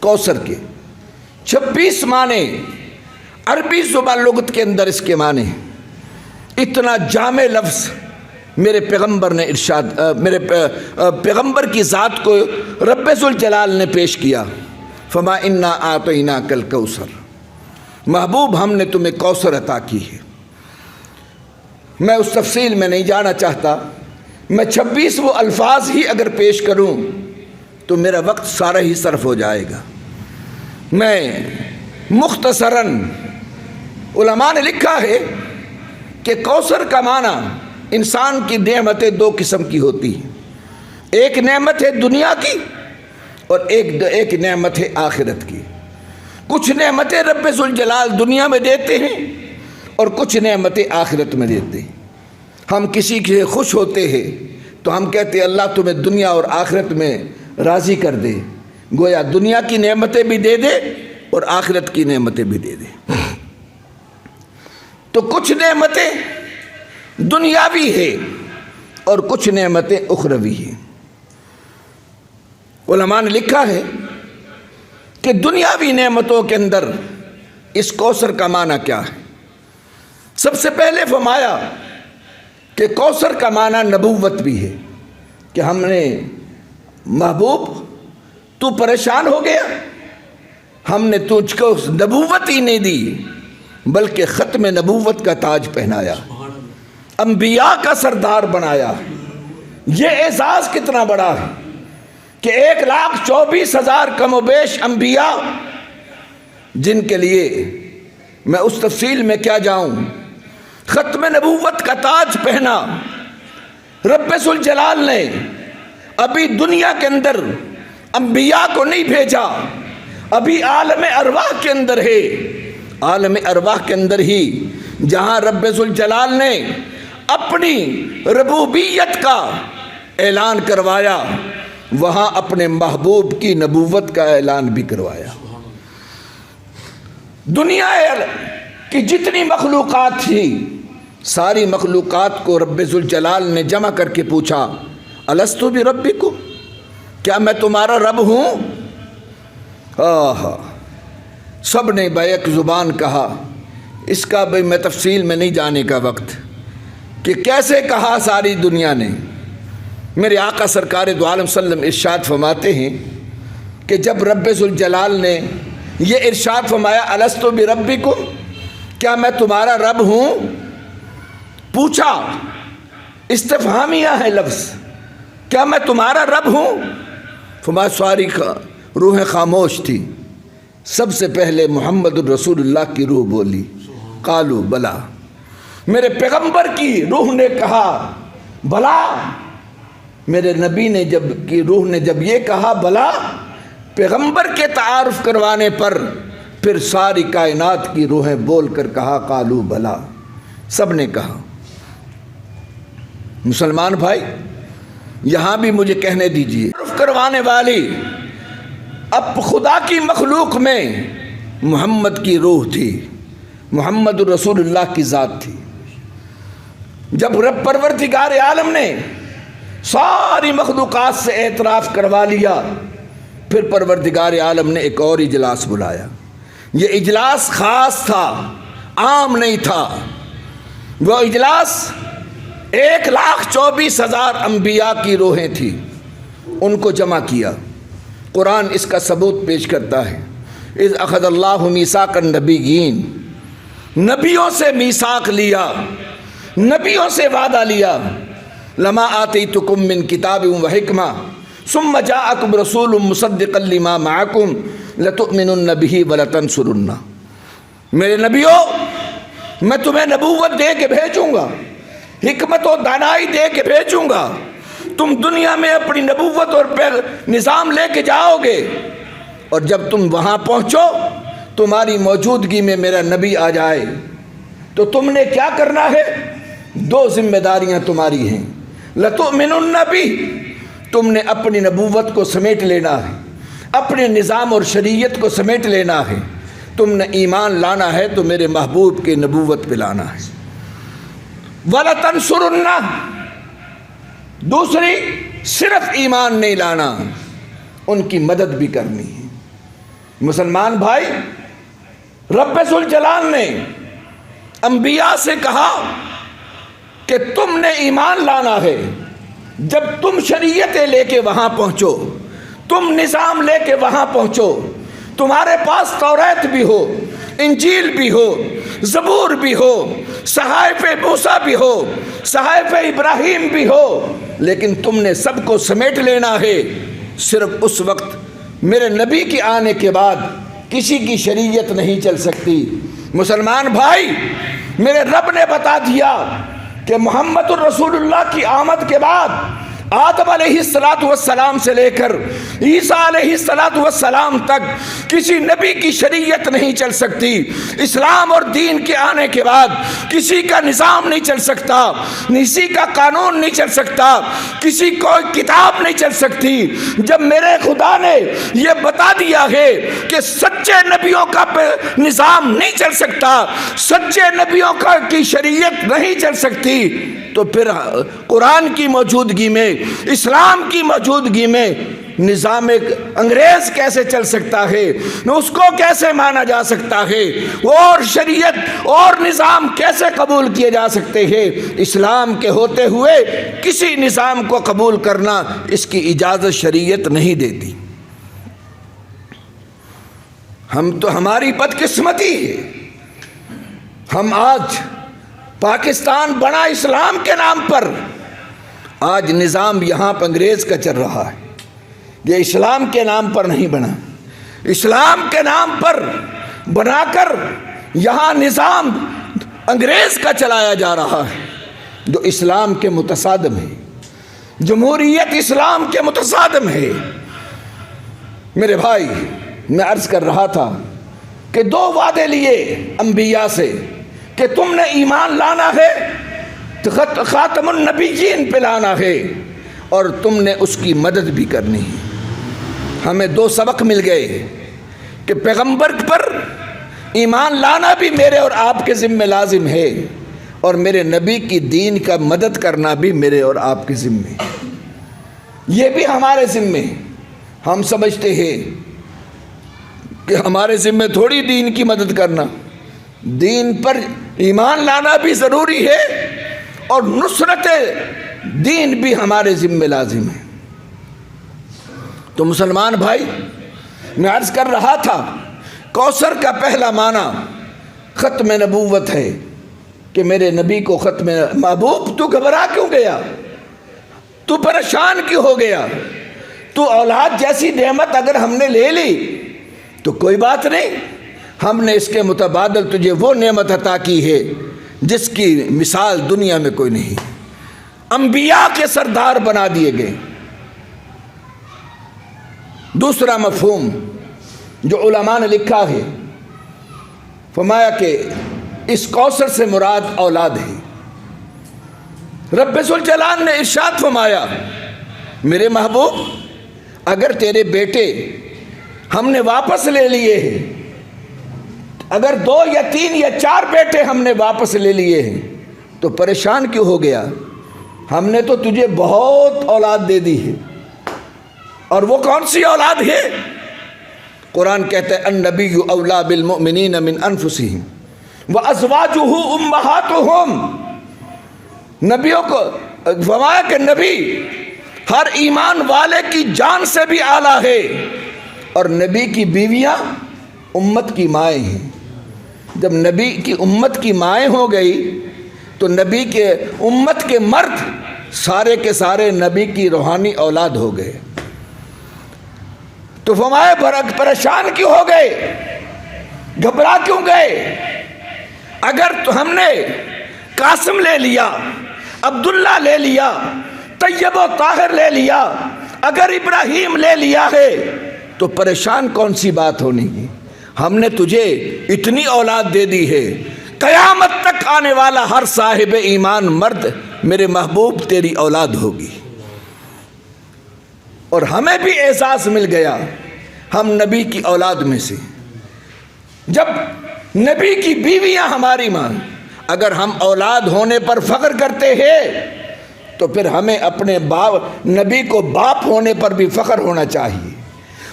کوثر کے 26 معنی عربی زبان لغت کے اندر اس کے معنی ہیں۔ اتنا جامع لفظ میرے پیغمبر نے ارشاد میرے پیغمبر کی ذات کو رب ذوالجلال نے پیش کیا۔ فما انا اعطیناک الکوثر، محبوب ہم نے تمہیں کوثر عطا کی ہے۔ میں اس تفصیل میں نہیں جانا چاہتا، میں 26 وہ الفاظ ہی اگر پیش کروں تو میرا وقت سارا ہی صرف ہو جائے گا۔ میں مختصراً، علماء نے لکھا ہے کہ کوثر کا معنی انسان کی نعمتیں دو قسم کی ہوتی ہیں، ایک نعمت ہے دنیا کی اور ایک نعمت ہے آخرت کی۔ کچھ نعمتیں رب ذوالجلال دنیا میں دیتے ہیں اور کچھ نعمتیں آخرت میں دیتے ہیں۔ ہم کسی سے خوش ہوتے ہیں تو ہم کہتے ہیں اللہ تمہیں دنیا اور آخرت میں راضی کر دے، گویا دنیا کی نعمتیں بھی دے دے اور آخرت کی نعمتیں بھی دے دے۔ تو کچھ نعمتیں دنیاوی ہیں اور کچھ نعمتیں اخروی ہیں۔ علماء نے لکھا ہے کہ دنیاوی نعمتوں کے اندر اس کوثر کا معنی کیا ہے۔ سب سے پہلے فرمایا کہ کوثر کا معنی نبوت بھی ہے، کہ ہم نے محبوب تو پریشان ہو گیا، ہم نے تجھ کو نبوت ہی نہیں دی بلکہ ختم نبوت کا تاج پہنایا، انبیاء کا سردار بنایا۔ یہ اعزاز کتنا بڑا ہے کہ 1,24,000 کم و بیش انبیاء، جن کے لیے میں اس تفصیل میں کیا جاؤں، ختم نبوت کا تاج پہنا۔ رب ذوالجلال نے ابھی دنیا کے اندر انبیاء کو نہیں بھیجا، ابھی عالم ارواح کے اندر ہے۔ عالم ارواح کے اندر ہی جہاں رب ذوالجلال نے اپنی ربوبیت کا اعلان کروایا، وہاں اپنے محبوب کی نبوت کا اعلان بھی کروایا۔ دنیا کی جتنی مخلوقات تھی، ساری مخلوقات کو رب ذوالجلال نے جمع کر کے پوچھا الستو بربکم، کیا میں تمہارا رب ہوں؟ سب نے بیک زبان کہا۔ اس کا بھی میں تفصیل میں نہیں جانے کا وقت کہ کیسے کہا ساری دنیا نے۔ میرے آقا سرکار دو عالم صلی اللہ علیہ وسلم ارشاد فرماتے ہیں کہ جب رب ذوالجلال نے یہ ارشاد فرمایا الستو بربکم، کیا میں تمہارا رب ہوں، پوچھا، استفہامیہ ہے لفظ، کیا میں تمہارا رب ہوں؟ فرمایا ساری روحیں خاموش تھی، سب سے پہلے محمد الرسول اللہ کی روح بولی، قالو بلا۔ میرے پیغمبر کی روح نے کہا بلا، میرے نبی نے روح نے جب یہ کہا بلا، پیغمبر کے تعارف کروانے پر پھر ساری کائنات کی روحیں بول کر کہا قالو بلا، سب نے کہا۔ مسلمان بھائی یہاں بھی مجھے کہنے دیجئے، تعارف کروانے والی اب خدا کی مخلوق میں محمد کی روح تھی، محمد رسول اللہ کی ذات تھی۔ جب رب پروردگار عالم نے ساری مخلوقات سے اعتراف کروا لیا، پھر پروردگار عالم نے ایک اور اجلاس بلایا۔ یہ اجلاس خاص تھا، عام نہیں تھا۔ وہ اجلاس 1,24,000 انبیاء کی روحیں تھیں، ان کو جمع کیا۔ قرآن اس کا ثبوت پیش کرتا ہے، اذ اخذ اللہ میثاق النبیین، نبیوں سے میثاق لیا، نبیوں سے وعدہ لیا، لما آتیتکم من کتاب و حکمہ، ثم جاءکم رسول مصدقا لما معکم لتؤمنن به ولتنصرن۔ میرے نبیوں، میں تمہیں نبوت دے کے بھیجوں گا، حکمت و دانائی دے کے بھیجوں گا، تم دنیا میں اپنی نبوت اور نظام لے کے جاؤ گے، اور جب تم وہاں پہنچو تمہاری موجودگی میں میرا نبی آ جائے تو تم نے کیا کرنا ہے؟ دو ذمہ داریاں تمہاری ہیں۔ لتؤمنن بہ، تم نے اپنی نبوت کو سمیٹ لینا ہے، اپنے نظام اور شریعت کو سمیٹ لینا ہے۔ تم نے ایمان لانا ہے تو میرے محبوب کی نبوت پہ لانا ہے۔ وَلَتَنْصُرُنَّ، دوسری صرف ایمان نہیں لانا، ان کی مدد بھی کرنی ہے۔ مسلمان بھائی، رب ذوالجلال نے انبیاء سے کہا کہ تم نے ایمان لانا ہے، جب تم شریعتیں لے کے وہاں پہنچو، تم نظام لے کے وہاں پہنچو، تمہارے پاس توریت بھی ہو، انجیل بھی ہو، زبور بھی ہو، صحائف موسیٰ بھی ہو، صحائف ابراہیم بھی ہو، لیکن تم نے سب کو سمیٹ لینا ہے۔ صرف اس وقت میرے نبی کے آنے کے بعد کسی کی شریعت نہیں چل سکتی۔ مسلمان بھائی، میرے رب نے بتا دیا کہ محمد الرسول اللہ کی آمد کے بعد آدم علیہ السلام سے لے کر عیسیٰ علیہ السلام تک کسی نبی کی شریعت نہیں چل سکتی۔ اسلام اور دین کے آنے کے بعد کسی کا نظام نہیں چل سکتا، کسی کا قانون نہیں چل سکتا، کسی کوئی کتاب نہیں چل سکتی۔ جب میرے خدا نے یہ بتا دیا ہے کہ سچے نبیوں کا نظام نہیں چل سکتا، سچے نبیوں کی شریعت نہیں چل سکتی، تو پھر قرآن کی موجودگی میں، اسلام کی موجودگی میں نظام انگریز کیسے چل سکتا ہے؟ اس کو کیسے مانا جا سکتا ہے؟ اور شریعت اور نظام کیسے قبول کیے جا سکتے ہیں؟ اسلام کے ہوتے ہوئے کسی نظام کو قبول کرنا، اس کی اجازت شریعت نہیں دیتی۔ ہماری بدقسمتی ہے، ہم آج پاکستان بنا اسلام کے نام پر، آج نظام یہاں پر انگریز کا چل رہا ہے۔ یہ اسلام کے نام پر نہیں بنا، اسلام کے نام پر بنا کر یہاں نظام انگریز کا چلایا جا رہا ہے، جو اسلام کے متصادم ہے۔ جمہوریت اسلام کے متصادم ہے۔ میرے بھائی، میں عرض کر رہا تھا کہ دو وعدے لیے انبیاء سے کہ تم نے ایمان لانا ہے، خاتم النبیین پہ لانا ہے، اور تم نے اس کی مدد بھی کرنی ہے۔ ہمیں دو سبق مل گئے کہ پیغمبر پر ایمان لانا بھی میرے اور آپ کے ذمہ لازم ہے، اور میرے نبی کی دین کا مدد کرنا بھی میرے اور آپ کے ذمہ، یہ بھی ہمارے ذمہ۔ ہم سمجھتے ہیں کہ ہمارے ذمہ تھوڑی دین کی مدد کرنا، دین پر ایمان لانا بھی ضروری ہے، اور نصرت دین بھی ہمارے ذمہ لازم ہے۔ تو مسلمان بھائی، میں عرض کر رہا تھا، کوثر کا پہلا معنی ختم نبوت ہے، کہ میرے نبی کو ختم۔ محبوب، تو گھبرا کیوں گیا؟ تو پریشان کیوں ہو گیا؟ تو اولاد جیسی نعمت اگر ہم نے لے لی تو کوئی بات نہیں، ہم نے اس کے متبادل تجھے وہ نعمت عطا کی ہے جس کی مثال دنیا میں کوئی نہیں۔ انبیاء کے سردار بنا دیے گئے۔ دوسرا مفہوم جو علماء نے لکھا ہے، فرمایا کہ اس کوثر سے مراد اولاد ہے۔ رب ذوالجلال نے ارشاد فرمایا، میرے محبوب، اگر تیرے بیٹے ہم نے واپس لے لیے ہیں، اگر 2 یا 3 یا 4 بیٹے ہم نے واپس لے لیے ہیں تو پریشان کیوں ہو گیا؟ ہم نے تو تجھے بہت اولاد دے دی ہے۔ اور وہ کون سی اولاد ہے؟ قرآن کہتا ہے النبی اولیٰ بالمؤمنین من انفسہم وازواجہ امہاتہم۔ نبیوں کو فرمایا کہ نبی ہر ایمان والے کی جان سے بھی اعلیٰ ہے، اور نبی کی بیویاں امت کی مائیں ہیں۔ جب نبی کی امت کی مائیں ہو گئی تو نبی کے امت کے مرد سارے کے سارے نبی کی روحانی اولاد ہو گئے۔ تو فرمایا پریشان کیوں ہو گئے، گھبرا کیوں گئے؟ اگر تو ہم نے قاسم لے لیا، عبداللہ لے لیا، طیب و طاہر لے لیا، اگر ابراہیم لے لیا ہے تو پریشان کون سی بات ہونی ہے؟ ہم نے تجھے اتنی اولاد دے دی ہے، قیامت تک آنے والا ہر صاحب ایمان مرد میرے محبوب تیری اولاد ہوگی۔ اور ہمیں بھی احساس مل گیا ہم نبی کی اولاد میں سے، جب نبی کی بیویاں ہماری ماں، اگر ہم اولاد ہونے پر فخر کرتے ہیں تو پھر ہمیں اپنے باپ نبی کو باپ ہونے پر بھی فخر ہونا چاہیے،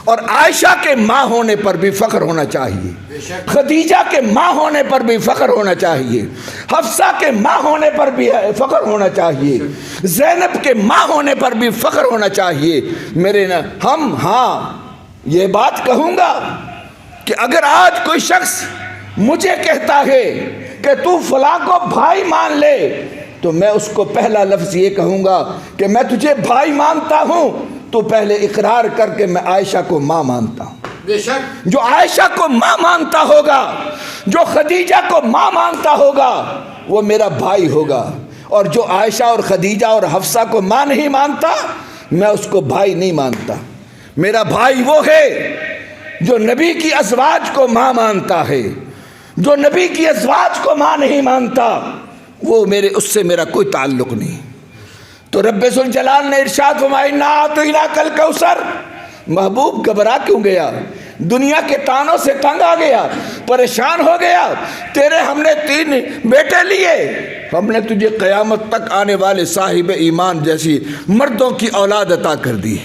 اور عائشہ کے ماں ہونے پر بھی فخر ہونا چاہیے، خدیجہ کے ماں ہونے پر بھی فخر ہونا چاہیے، حفصہ کے ماں ہونے پر بھی فخر ہونا چاہیے، زینب کے ماں ہونے پر بھی فخر ہونا چاہیے۔ ہاں یہ بات کہوں گا کہ اگر آج کوئی شخص مجھے کہتا ہے کہ تو فلاں کو بھائی مان لے، تو میں اس کو پہلا لفظ یہ کہوں گا کہ میں تجھے بھائی مانتا ہوں، تو پہلے اقرار کر کے میں عائشہ کو ماں مانتا ہوں۔ بے شک جو عائشہ کو ماں مانتا ہوگا، جو خدیجہ کو ماں مانتا ہوگا، وہ میرا بھائی ہوگا، اور جو عائشہ اور خدیجہ اور حفصہ کو ماں نہیں مانتا، میں اس کو بھائی نہیں مانتا۔ میرا بھائی وہ ہے جو نبی کی ازواج کو ماں مانتا ہے، جو نبی کی ازواج کو ماں نہیں مانتا، وہ اس سے میرا کوئی تعلق نہیں۔ تو رب ذوالجلال نے ارشاد فرمایا اِنَّا أَعْطَيْنَاكَ الْكَوْثَرَ۔ محبوب گھبرا کیوں گیا؟ دنیا کے تانوں سے تنگ آ گیا، پریشان ہو گیا؟ ہم نے 3 بیٹے لیے، ہم نے تجھے قیامت تک آنے والے صاحب ایمان جیسی مردوں کی اولاد عطا کر دی،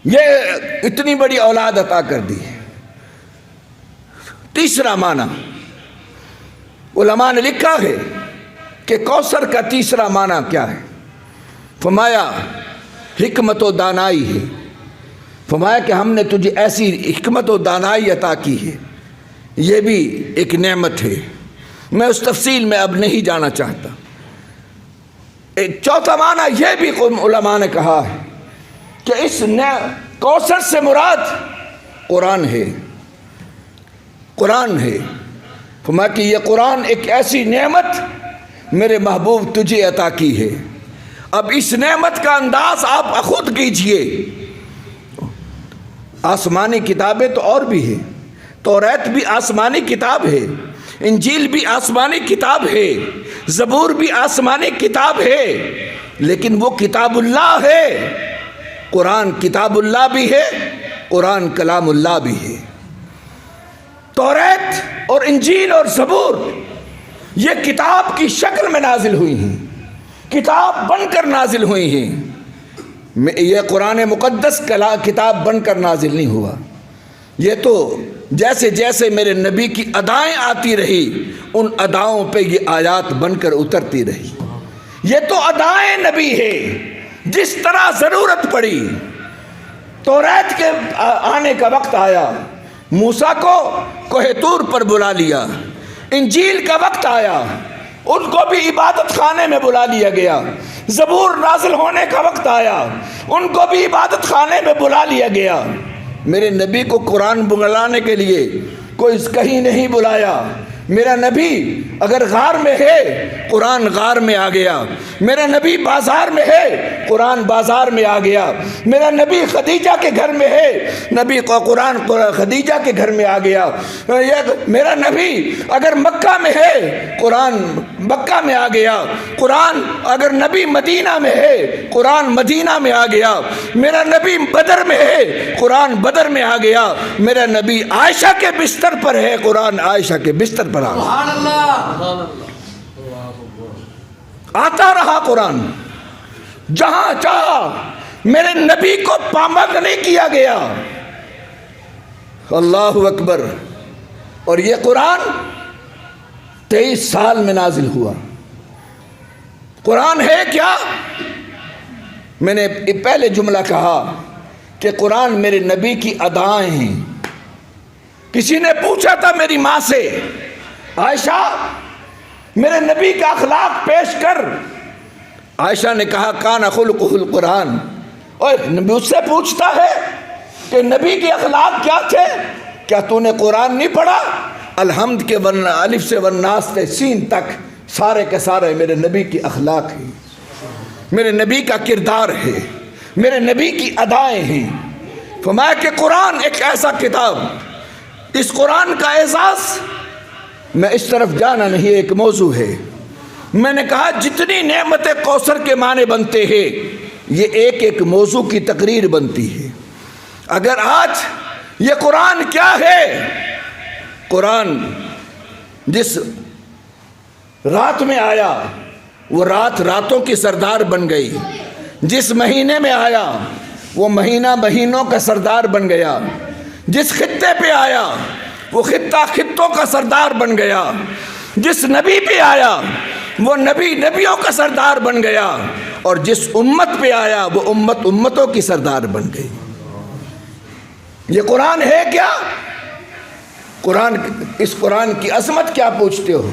یہ اتنی بڑی اولاد عطا کر دی۔ تیسرا معنی علماء نے لکھا ہے کہ کوثر کا تیسرا معنی کیا ہے؟ فرمایا حکمت و دانائی ہے۔ فرمایا کہ ہم نے تجھے ایسی حکمت و دانائی عطا کی ہے، یہ بھی ایک نعمت ہے، میں اس تفصیل میں اب نہیں جانا چاہتا۔ ایک چوتھا معنی یہ بھی علماء نے کہا ہے کہ اس کوثر سے مراد قرآن ہے، قرآن ہے۔ فرمایا کہ یہ قرآن ایک ایسی نعمت میرے محبوب تجھے عطا کی ہے۔ اب اس نعمت کا انداز آپ خود کیجئے۔ آسمانی کتابیں تو اور بھی ہیں، توریت بھی آسمانی کتاب ہے، انجیل بھی آسمانی کتاب ہے، زبور بھی آسمانی کتاب ہے، لیکن وہ کتاب اللہ ہے۔ قرآن کتاب اللہ بھی ہے، قرآن کلام اللہ بھی ہے۔ توریت اور انجیل اور زبور یہ کتاب کی شکل میں نازل ہوئی ہیں، کتاب بن کر نازل ہوئی ہیں۔ یہ قرآن مقدس کتاب بن کر نازل نہیں ہوا، یہ تو جیسے جیسے میرے نبی کی ادائیں آتی رہی، ان اداؤں پہ یہ آیات بن کر اترتی رہی۔ یہ تو ادائیں نبی ہے، جس طرح ضرورت پڑی، توریت کے آنے کا وقت آیا، موسیٰ کو کوہ طور پر بلا لیا، انجیل کا وقت آیا، ان کو بھی عبادت خانے میں بلا لیا گیا، زبور نازل ہونے کا وقت آیا، ان کو بھی عبادت خانے میں بلا لیا گیا۔ میرے نبی کو قرآن بلانے کے لیے کوئی کہیں نہیں بلایا۔ میرا نبی اگر غار میں ہے، قرآن غار میں آ گیا۔ میرا نبی بازار میں ہے، قرآن بازار میں آ گیا۔ میرا نبی خدیجہ کے گھر میں ہے، نبی کو قرآن خدیجہ کے گھر میں آ گیا۔ میرا نبی اگر مکہ میں ہے، قرآن مکہ میں آ گیا۔ قرآن اگر نبی مدینہ میں ہے، قرآن مدینہ میں آ گیا۔ میرا نبی بدر میں ہے، قرآن بدر میں آ گیا۔ میرا نبی عائشہ کے بستر پر ہے، قرآن عائشہ کے بستر پر سبحان اللہ، آتا رہا قرآن جہاں چاہا۔ میرے نبی کو پابند نہیں کیا گیا۔ اللہ اکبر۔ اور یہ قرآن 23 سال میں نازل ہوا۔ قرآن ہے کیا؟ میں نے پہلے جملہ کہا کہ قرآن میرے نبی کی ادائیں ہیں۔ کسی نے پوچھا تھا میری ماں سے، عائشہ میرے نبی کا اخلاق پیش کر۔ عائشہ نے کہا کان خلقہ القرآن، اور نبی اس سے پوچھتا ہے کہ نبی کے اخلاق کیا تھے؟ کیا تو نے قرآن نہیں پڑھا؟ الحمد کے الف سے والناس سے سین تک سارے کے سارے میرے نبی کی اخلاق ہیں، میرے نبی کا کردار ہے، میرے نبی کی ادائیں ہیں۔ فرمایا کہ قرآن ایک ایسا کتاب، اس قرآن کا اعزاز میں اس طرف جانا نہیں، ایک موضوع ہے۔ میں نے کہا جتنی نعمت کوثر کے معنی بنتے ہیں یہ ایک ایک موضوع کی تقریر بنتی ہے۔ اگر آج یہ قرآن کیا ہے؟ قرآن جس رات میں آیا وہ رات راتوں کی سردار بن گئی، جس مہینے میں آیا وہ مہینہ مہینوں کا سردار بن گیا، جس خطے پہ آیا وہ خطہ خطوں کا سردار بن گیا، جس نبی پہ آیا وہ نبی نبیوں کا سردار بن گیا، اور جس امت پہ آیا وہ امت امتوں کی سردار بن گئی۔ یہ قرآن ہے کیا؟ قرآن، اس قرآن کی عظمت کیا پوچھتے ہو؟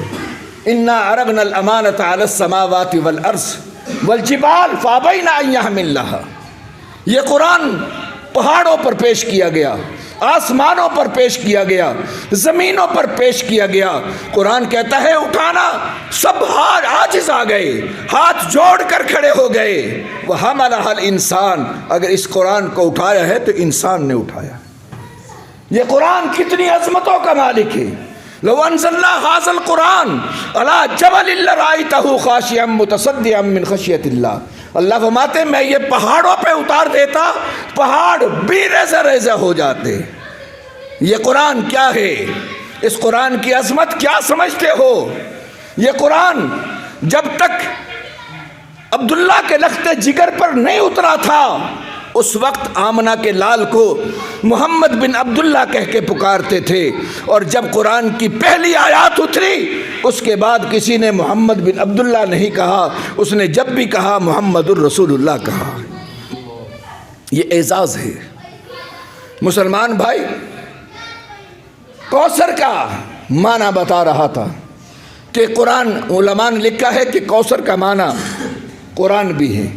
انا عرضنا الامانۃ علی السماوات والارض والجبال فابین ان یحملنها۔ یہ قرآن پہاڑوں پر پیش کیا گیا، آسمانوں پر پیش کیا گیا، زمینوں پر پیش کیا گیا۔ قرآن کہتا ہے اٹھانا، سب ہاتھ عاجز آ گئے، ہاتھ جوڑ کر کھڑے ہو گئے۔ وحملها الانسان، اگر اس قرآن کو اٹھایا ہے تو انسان نے اٹھایا۔ یہ قرآن کتنی عظمتوں کا مالک ہے۔ لو انزلنا هذا القرآن على جبل لرأيته خاشعا متصدعا من خشیۃ اللہ۔ اللہ فرماتے ہیں میں یہ پہاڑوں پہ اتار دیتا، پہاڑ بھی ریزہ ریزہ ہو جاتے۔ یہ قرآن کیا ہے؟ اس قرآن کی عظمت کیا سمجھتے ہو؟ یہ قرآن جب تک عبداللہ کے لخت جگر پر نہیں اترا تھا اس وقت آمنہ کے لال کو محمد بن عبداللہ کہہ کے پکارتے تھے، اور جب قرآن کی پہلی آیات اتری اس کے بعد کسی نے محمد بن عبداللہ نہیں کہا، اس نے جب بھی کہا محمد الرسول اللہ کہا۔ یہ اعزاز ہے۔ مسلمان بھائی، کوثر کا معنی بتا رہا تھا کہ قرآن، علماء نے لکھا ہے کہ کوثر کا معنی قرآن بھی ہے،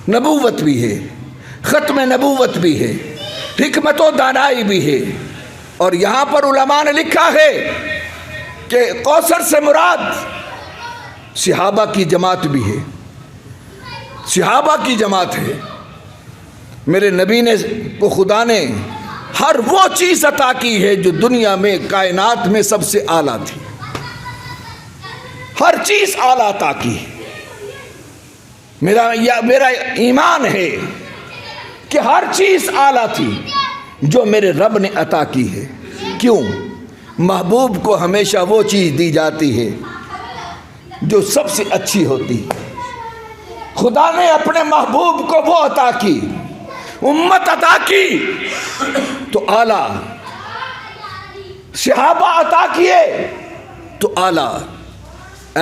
نبوت بھی ہے، ختم نبوت بھی ہے، حکمت و دانائی بھی ہے۔ اور یہاں پر علماء نے لکھا ہے کہ کوثر سے مراد صحابہ کی جماعت بھی ہے، صحابہ کی جماعت ہے۔ میرے نبی نے کو خدا نے ہر وہ چیز عطا کی ہے جو دنیا میں کائنات میں سب سے اعلیٰ تھی، ہر چیز اعلیٰ عطا کی۔ میرا ایمان ہے کہ ہر چیز اعلیٰ تھی جو میرے رب نے عطا کی ہے۔ کیوں؟ محبوب کو ہمیشہ وہ چیز دی جاتی ہے جو سب سے اچھی ہوتی ہے۔ خدا نے اپنے محبوب کو وہ عطا کی، امت عطا کی تو اعلیٰ، صحابہ عطا کیے تو اعلیٰ۔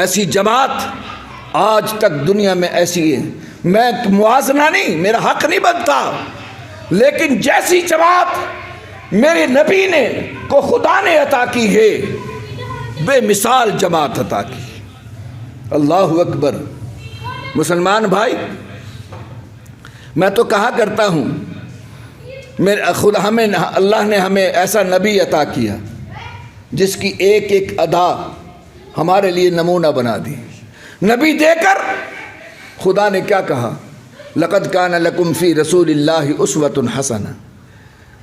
ایسی جماعت آج تک دنیا میں ایسی ہے، میں موازنہ نہیں، میرا حق نہیں بنتا، لیکن جیسی جماعت میرے نبی نے کو خدا نے عطا کی ہے، بے مثال جماعت عطا کی۔ اللہ اکبر۔ مسلمان بھائی، میں تو کہا کرتا ہوں ہمیں اللہ نے ہمیں ایسا نبی عطا کیا جس کی ایک ایک ادا ہمارے لیے نمونہ بنا دی۔ نبی دے کر خدا نے کیا کہا؟ لقد کان لکم فی رسول اللہ اسوۃ حسنہ۔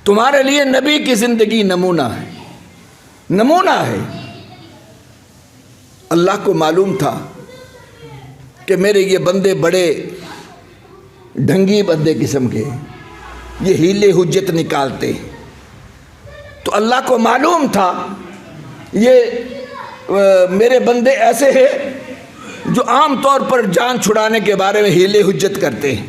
تمہارے لیے نبی کی زندگی نمونہ ہے، نمونہ ہے۔ اللہ کو معلوم تھا کہ میرے یہ بندے بڑے ڈھنگی بندے قسم کے، یہ ہیلے حجت نکالتے، تو اللہ کو معلوم تھا یہ میرے بندے ایسے ہیں جو عام طور پر جان چھڑانے کے بارے میں ہیلے حجت کرتے ہیں۔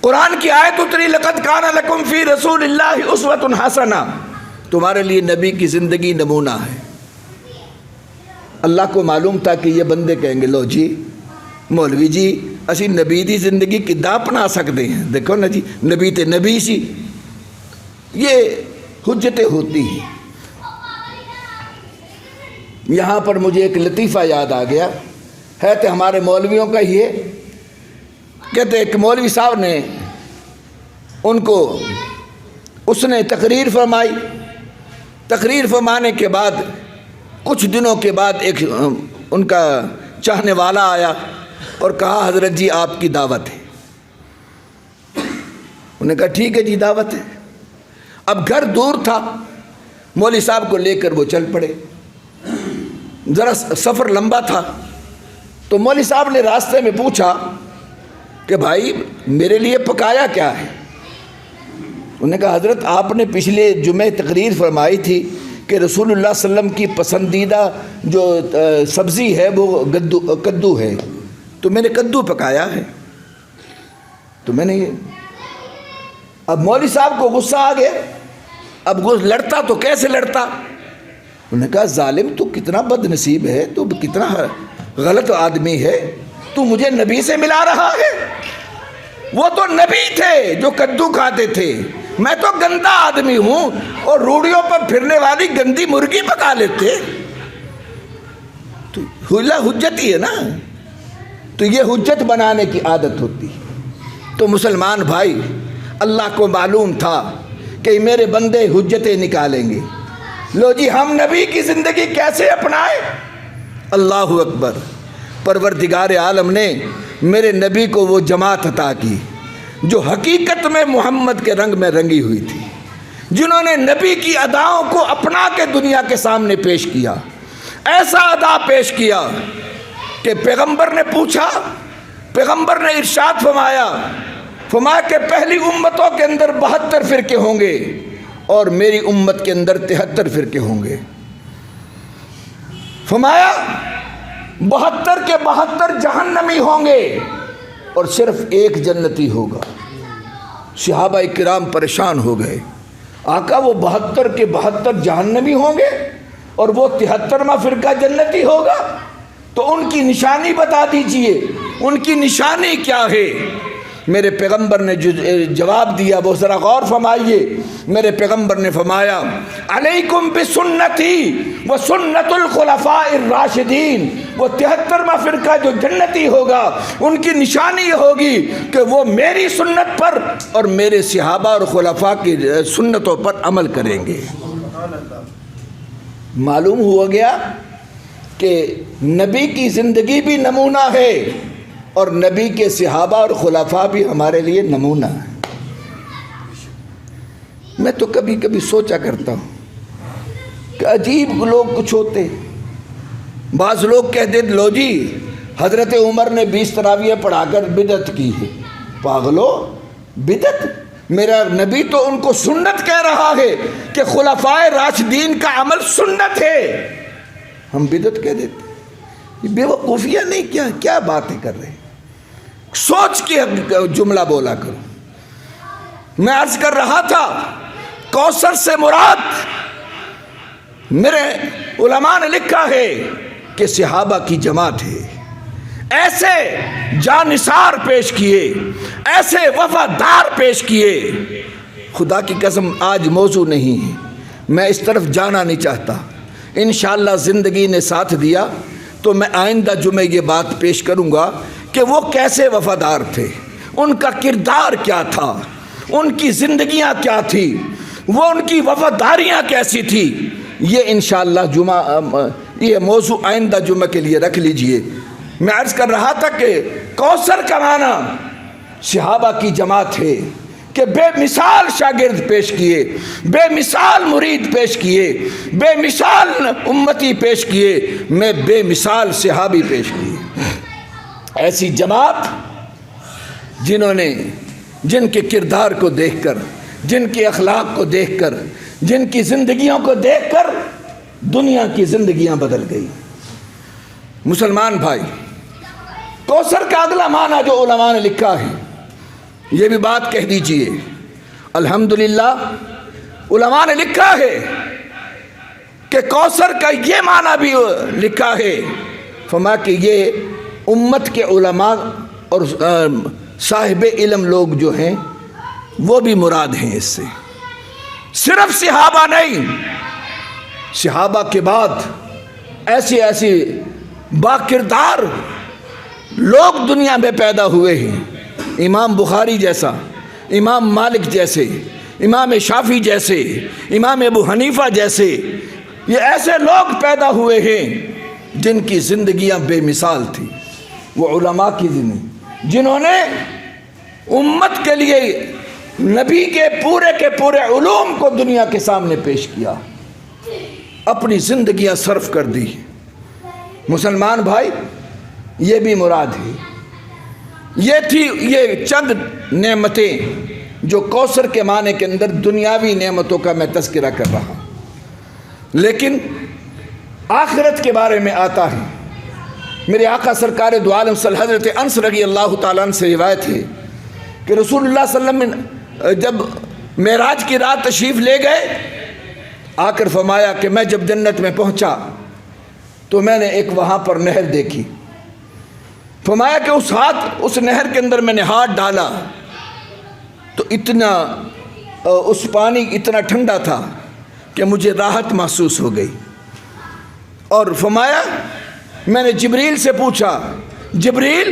قرآن کی آیت اتری لقد کان لکم فی رسول اللہ اسوۃ حسنہ، تمہارے لیے نبی کی زندگی نمونہ ہے۔ اللہ کو معلوم تھا کہ یہ بندے کہیں گے لو جی مولوی جی اسی نبی دی زندگی کداں اپنا سکتے ہیں، دیکھو نا جی نبی تے نبی سی، یہ حجتیں ہوتی ہیں۔ یہاں پر مجھے ایک لطیفہ یاد آ گیا، ہے تو ہمارے مولویوں کا ہی ہے کہتے ایک مولوی صاحب نے ان کو اس نے تقریر فرمائی. تقریر فرمانے کے بعد کچھ دنوں کے بعد ایک ان کا چاہنے والا آیا اور کہا حضرت جی آپ کی دعوت ہے. انہوں نے کہا ٹھیک ہے جی دعوت ہے. اب گھر دور تھا, مولوی صاحب کو لے کر وہ چل پڑے. ذرا سفر لمبا تھا تو مولوی صاحب نے راستے میں پوچھا کہ بھائی میرے لیے پکایا کیا ہے؟ انہوں نے کہا حضرت آپ نے پچھلے جمعے تقریر فرمائی تھی کہ رسول اللہ صلی اللہ علیہ وسلم کی پسندیدہ جو سبزی ہے وہ کدو ہے, تو میں نے کدو پکایا ہے. تو میں نے اب مولوی صاحب کو غصہ آ گیا. اب لڑتا تو کیسے لڑتا؟ انہوں نے کہا ظالم تو کتنا بد نصیب ہے, تو کتنا غلط آدمی ہے, تو مجھے نبی سے ملا رہا ہے. وہ تو نبی تھے جو کدو کھاتے تھے, میں تو گندا آدمی ہوں اور روڑیوں پر پھرنے والی گندی مرغی پکا لیتے. تو حجت ہی ہے نا, تو یہ حجت بنانے کی عادت ہوتی. تو مسلمان بھائی اللہ کو معلوم تھا کہ میرے بندے حجتیں نکالیں گے. لو جی ہم نبی کی زندگی کیسے اپنائے؟ اللہ اکبر. پروردگار عالم نے میرے نبی کو وہ جماعت عطا کی جو حقیقت میں محمد کے رنگ میں رنگی ہوئی تھی, جنہوں نے نبی کی اداؤں کو اپنا کے دنیا کے سامنے پیش کیا. ایسا ادا پیش کیا کہ پیغمبر نے پوچھا, پیغمبر نے ارشاد فرمایا کہ پہلی امتوں کے اندر 72 فرقے ہوں گے اور میری امت کے اندر 73 فرقے ہوں گے. فرمایا 72 کے 72 جہنمی ہوں گے اور صرف ایک جنتی ہوگا. صحابہ کرام پریشان ہو گئے, آقا وہ 72 کے 72 جہنمی ہوں گے اور وہ 73واں فرقہ جنتی ہوگا, تو ان کی نشانی بتا دیجئے, ان کی نشانی کیا ہے؟ میرے پیغمبر نے جو جواب دیا وہ ذرا غور فرمائیے. میرے پیغمبر نے فرمایا علیکم بسنتی و سنت الخلفاء الراشدین. وہ 73واں فرقہ جو جنتی ہوگا ان کی نشانی یہ ہوگی کہ وہ میری سنت پر اور میرے صحابہ اور خلفاء کی سنتوں پر عمل کریں گے. معلوم ہو گیا کہ نبی کی زندگی بھی نمونہ ہے اور نبی کے صحابہ اور خلفاء بھی ہمارے لیے نمونہ ہے. میں تو کبھی کبھی سوچا کرتا ہوں کہ عجیب لوگ کچھ ہوتے. بعض لوگ کہتے لو جی حضرت عمر نے 20 تراویح پڑھا کر بدعت کی ہے. پاگلو, بدعت؟ میرا نبی تو ان کو سنت کہہ رہا ہے کہ خلفائے راشدین کا عمل سنت ہے, ہم بدعت کہہ دیتے. بے وقوفیہ نہیں, کیا باتیں کر رہے ہیں؟ سوچ کے جملہ بولا کرو. میں عرض کر رہا تھا کوثر سے مراد میرے علماء نے لکھا ہے کہ صحابہ کی جماعت ہے. ایسے جانثار پیش کیے, ایسے وفادار پیش کیے. خدا کی قسم آج موضوع نہیں ہے, میں اس طرف جانا نہیں چاہتا. انشاءاللہ زندگی نے ساتھ دیا تو میں آئندہ جمعے یہ بات پیش کروں گا کہ وہ کیسے وفادار تھے, ان کا کردار کیا تھا, ان کی زندگیاں کیا تھی, وہ ان کی وفاداریاں کیسی تھی. یہ انشاءاللہ یہ موضوع آئندہ جمعہ کے لیے رکھ لیجئے. میں عرض کر رہا تھا کہ کوثر کا معنی صحابہ کی جماعت ہے کہ بے مثال شاگرد پیش کیے, بے مثال مرید پیش کیے, بے مثال امتی پیش کیے, میں بے مثال صحابی پیش کیے. ایسی جماعت جن کے کردار کو دیکھ کر, جن کے اخلاق کو دیکھ کر, جن کی زندگیوں کو دیکھ کر دنیا کی زندگیاں بدل گئی. مسلمان بھائی, کوثر کا اگلا معنی جو علماء نے لکھا ہے یہ بھی بات کہہ دیجئے. الحمدللہ علماء نے لکھا ہے کہ کوثر کا یہ معنی بھی لکھا ہے فرما کہ یہ امت کے علماء اور صاحب علم لوگ جو ہیں وہ بھی مراد ہیں اس سے. صرف صحابہ نہیں, صحابہ کے بعد ایسی با کردار لوگ دنیا میں پیدا ہوئے ہیں امام بخاری جیسا، امام مالک جیسے، امام شافعی جیسے، امام ابو حنیفہ جیسے، یہ ایسے لوگ پیدا ہوئے ہیں جن کی زندگیاں بے مثال تھیں۔ وہ علماء کی زندگی جنہوں نے امت کے لیے نبی کے پورے علوم کو دنیا کے سامنے پیش کیا، اپنی زندگیاں صرف کر دی۔ مسلمان بھائی، یہ بھی مراد ہے، یہ تھی یہ چند نعمتیں جو کوثر کے معنی کے اندر دنیاوی نعمتوں کا میں تذکرہ کر رہا ہوں، لیکن آخرت کے بارے میں آتا ہے۔ میرے آقا سرکار دو عالم صلی حضرت انس رضی اللہ تعالیٰ عنہ سے روایت ہے کہ رسول اللہ صلی اللہ علیہ وسلم جب معراج کی رات تشریف لے گئے، آ کر فرمایا کہ میں جب جنت میں پہنچا تو میں نے ایک وہاں پر نہر دیکھی۔ فرمایا کہ اس نہر کے اندر میں نے ہاتھ ڈالا تو اس پانی اتنا ٹھنڈا تھا کہ مجھے راحت محسوس ہو گئی۔ اور فرمایا میں نے جبریل سے پوچھا، جبریل،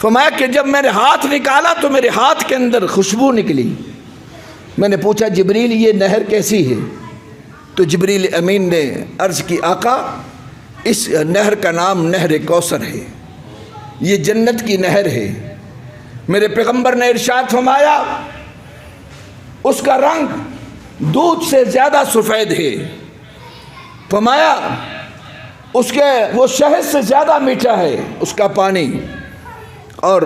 فرمایا کہ جب میں نے ہاتھ نکالا تو میرے ہاتھ کے اندر خوشبو نکلی۔ میں نے پوچھا جبریل یہ نہر کیسی ہے؟ تو جبریل امین نے عرض کی آقا اس نہر کا نام نہر کوثر ہے، یہ جنت کی نہر ہے۔ میرے پیغمبر نے ارشاد فرمایا اس کا رنگ دودھ سے زیادہ سفید ہے، فرمایا وہ شہد سے زیادہ میٹھا ہے اس کا پانی، اور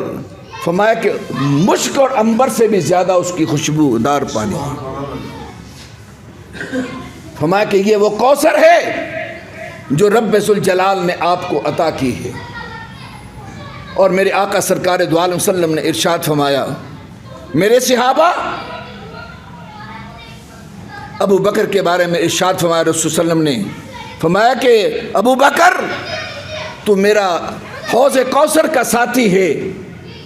فرمایا کہ مشک اور عنبر سے بھی زیادہ اس کی خوشبودار پانی ہے۔ فرمایا کہ یہ وہ کوثر ہے جو رب ذوالجلال نے آپ کو عطا کی ہے۔ اور میرے آقا سرکار دو عالم صلی اللہ علیہ وسلم نے ارشاد فرمایا، میرے صحابہ، ابو بکر کے بارے میں ارشاد فرمایا رسول صلی اللہ علیہ وسلم نے فرمایا کہ ابو بکر تو میرا حوض کوثر کا ساتھی ہے،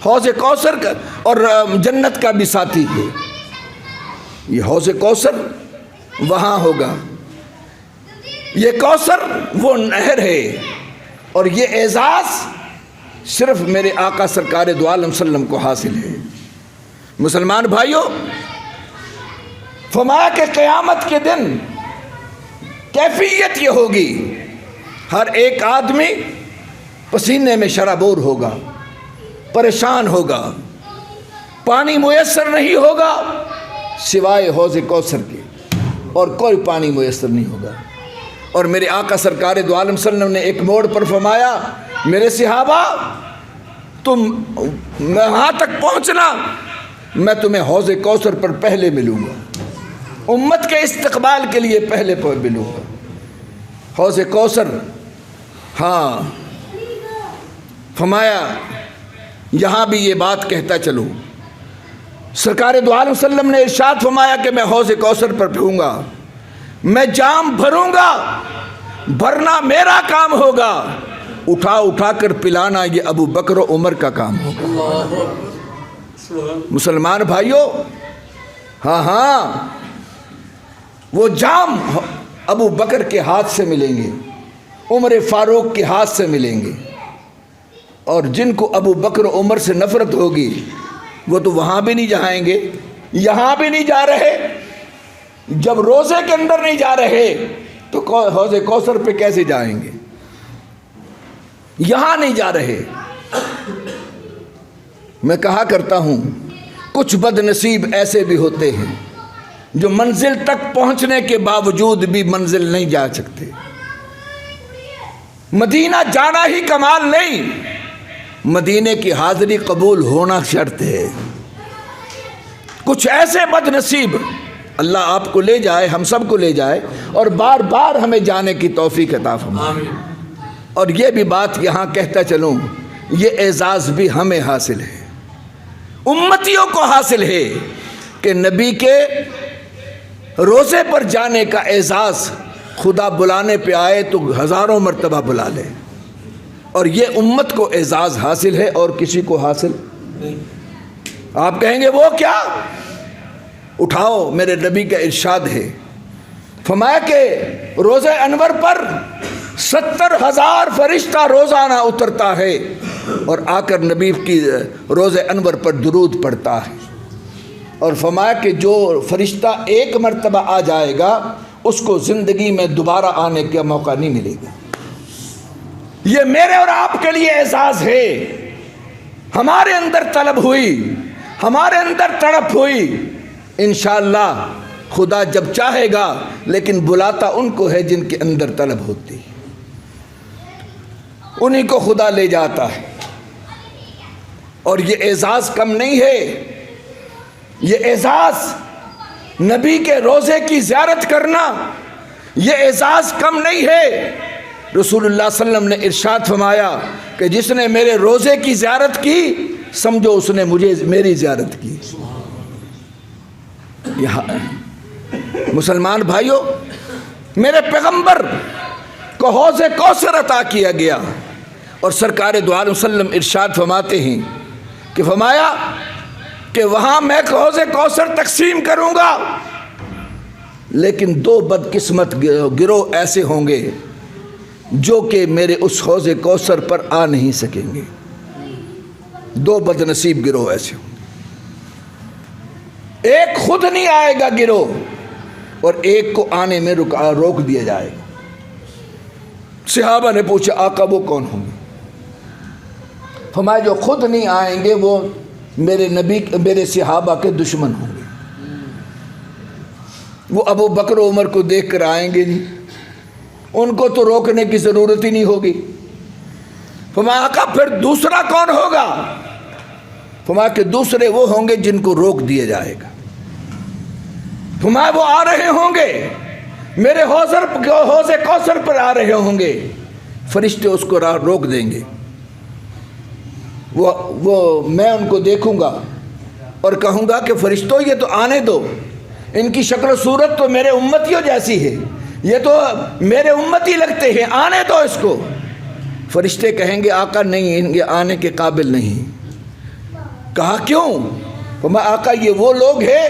حوض کوثر کا اور جنت کا بھی ساتھی ہے۔ یہ حوض کوثر وہاں ہوگا، یہ کوثر وہ نہر ہے، اور یہ اعزاز صرف میرے آقا سرکار دو عالم صلی اللہ علیہ وسلم کو حاصل ہے۔ مسلمان بھائیوں، فرمایا کہ قیامت کے دن کیفیت یہ ہوگی، ہر ایک آدمی پسینے میں شرابور ہوگا، پریشان ہوگا، پانی میسر نہیں ہوگا سوائے حوض کوثر کے، اور کوئی پانی میسر نہیں ہوگا۔ اور میرے آقا سرکار دو عالم صلی اللہ علیہ وسلم نے ایک موڑ پر فرمایا، میرے صحابہ تم وہاں تک پہنچنا، میں تمہیں حوض کوثر پر پہلے ملوں گا، امت کے استقبال کے لیے پہلے ملوں گا۔ حوض کوثر، ہاں، فرمایا یہاں بھی یہ بات کہتا چلوں، سرکار دو عالم صلی اللہ علیہ وسلم نے ارشاد فرمایا کہ میں حوض کوثر پر پیوں گا، میں جام بھروں گا، بھرنا میرا کام ہوگا، اٹھا کر پلانا یہ ابو بکر و عمر کا کام ہوگا۔ مسلمان بھائیوں، ہاں وہ جام ابو بکر کے ہاتھ سے ملیں گے، عمر فاروق کے ہاتھ سے ملیں گے، اور جن کو ابو بکر و عمر سے نفرت ہوگی وہ تو وہاں بھی نہیں جائیں گے، یہاں بھی نہیں جا رہے، جب روزے کے اندر نہیں جا رہے تو حوض کوثر پہ کیسے جائیں گے؟ یہاں نہیں جا رہے۔ میں کہا کرتا ہوں کچھ بد نصیب ایسے بھی ہوتے ہیں جو منزل تک پہنچنے کے باوجود بھی منزل نہیں جا سکتے۔ مدینہ جانا ہی کمال نہیں، مدینے کی حاضری قبول ہونا شرط ہے۔ کچھ ایسے بد نصیب، اللہ آپ کو لے جائے، ہم سب کو لے جائے، اور بار بار ہمیں جانے کی توفیق عطا فرمائے۔ اور یہ بھی بات یہاں کہتا چلوں، یہ اعزاز بھی ہمیں حاصل ہے، امتیوں کو حاصل ہے کہ نبی کے روزے پر جانے کا اعزاز خدا بلانے پہ آئے تو ہزاروں مرتبہ بلا لے، اور یہ امت کو اعزاز حاصل ہے اور کسی کو حاصل نہیں۔ آپ کہیں گے وہ کیا؟ اٹھاؤ، میرے نبی کا ارشاد ہے، فرمایا کہ روزہ انور پر 70,000 فرشتہ روزانہ اترتا ہے اور آ کر نبی کی روضہ انور پر درود پڑھتا ہے اور فرمایا کہ جو فرشتہ ایک مرتبہ آ جائے گا اس کو زندگی میں دوبارہ آنے کا موقع نہیں ملے گا۔ یہ میرے اور آپ کے لیے اعزاز ہے۔ ہمارے اندر طلب ہوئی، ہمارے اندر تڑپ ہوئی، انشاءاللہ خدا جب چاہے گا، لیکن بلاتا ان کو ہے جن کے اندر طلب ہوتی، انہی کو خدا لے جاتا ہے۔ اور یہ اعزاز کم نہیں ہے، یہ اعزاز نبی کے روضے کی زیارت کرنا، یہ اعزاز کم نہیں ہے۔ رسول اللہ صلی اللہ علیہ وسلم نے ارشاد فرمایا کہ جس نے میرے روضے کی زیارت کی سمجھو اس نے میری زیارت کی۔ یہاں مسلمان بھائیوں، میرے پیغمبر کو حوض کوثر عطا کیا گیا اور سرکار دو عالم صلی اللہ علیہ وسلم ارشاد فرماتے ہیں کہ فرمایا کہ وہاں میں حوض کوثر تقسیم کروں گا، لیکن دو بدقسمت گروہ ایسے ہوں گے جو کہ میرے اس حوض کوثر پر آ نہیں سکیں گے۔ دو بدنصیب گروہ ایسے ہوں گے، ایک خود نہیں آئے گا گروہ اور ایک کو آنے میں روک دیا جائے گا۔ صحابہ نے پوچھا آقا وہ کون ہوں گے؟ فرمایا جو خود نہیں آئیں گے وہ میرے صحابہ کے دشمن ہوں گے، وہ ابو بکر و عمر کو دیکھ کر آئیں گے نہیں، ان کو تو روکنے کی ضرورت ہی نہیں ہوگی۔ فرمایا آقا پھر دوسرا کون ہوگا؟ فرمایا کہ دوسرے وہ ہوں گے جن کو روک دیا جائے گا۔ فرمایا وہ آ رہے ہوں گے میرے حوض کوثر پر آ رہے ہوں گے، فرشتے اس کو روک دیں گے، وہ میں ان کو دیکھوں گا اور کہوں گا کہ فرشتوں یہ تو آنے دو، ان کی شکل و صورت تو میرے امتیوں جیسی ہے، یہ تو میرے امتی لگتے ہیں، آنے دو اس کو۔ فرشتے کہیں گے آقا نہیں، ان کے آنے کے قابل نہیں۔ کہا کیوں؟ فرمایا آقا یہ وہ لوگ ہیں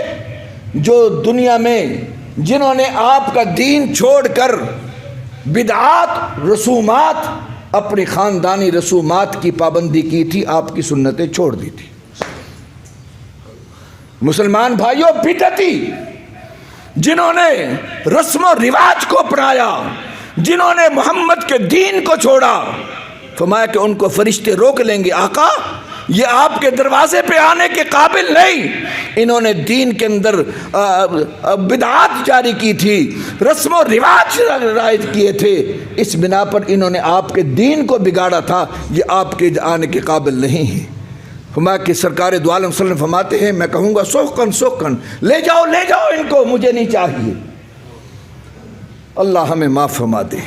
جو دنیا میں جنہوں نے آپ کا دین چھوڑ کر بدعات رسومات اپنی خاندانی رسومات کی پابندی کی تھی، آپ کی سنتیں چھوڑ دی تھی۔ مسلمان بھائیوں، بدعتی جنہوں نے رسم و رواج کو اپنایا، جنہوں نے محمد کے دین کو چھوڑا، فرمایا کہ ان کو فرشتے روک لیں گے آقا یہ آپ کے دروازے پہ آنے کے قابل نہیں، انہوں نے دین کے اندر بدعات جاری کی تھی، رسم و رواج رائج کیے تھے، اس بنا پر انہوں نے آپ کے دین کو بگاڑا تھا، یہ آپ کے آنے کے قابل نہیں ہے۔ فرمایا کہ سرکار دو عالم صلی اللہ علیہ وسلم فرماتے ہیں میں کہوں گا سوکن لے جاؤ ان کو، مجھے نہیں چاہیے۔ اللہ ہمیں معاف فرما دے۔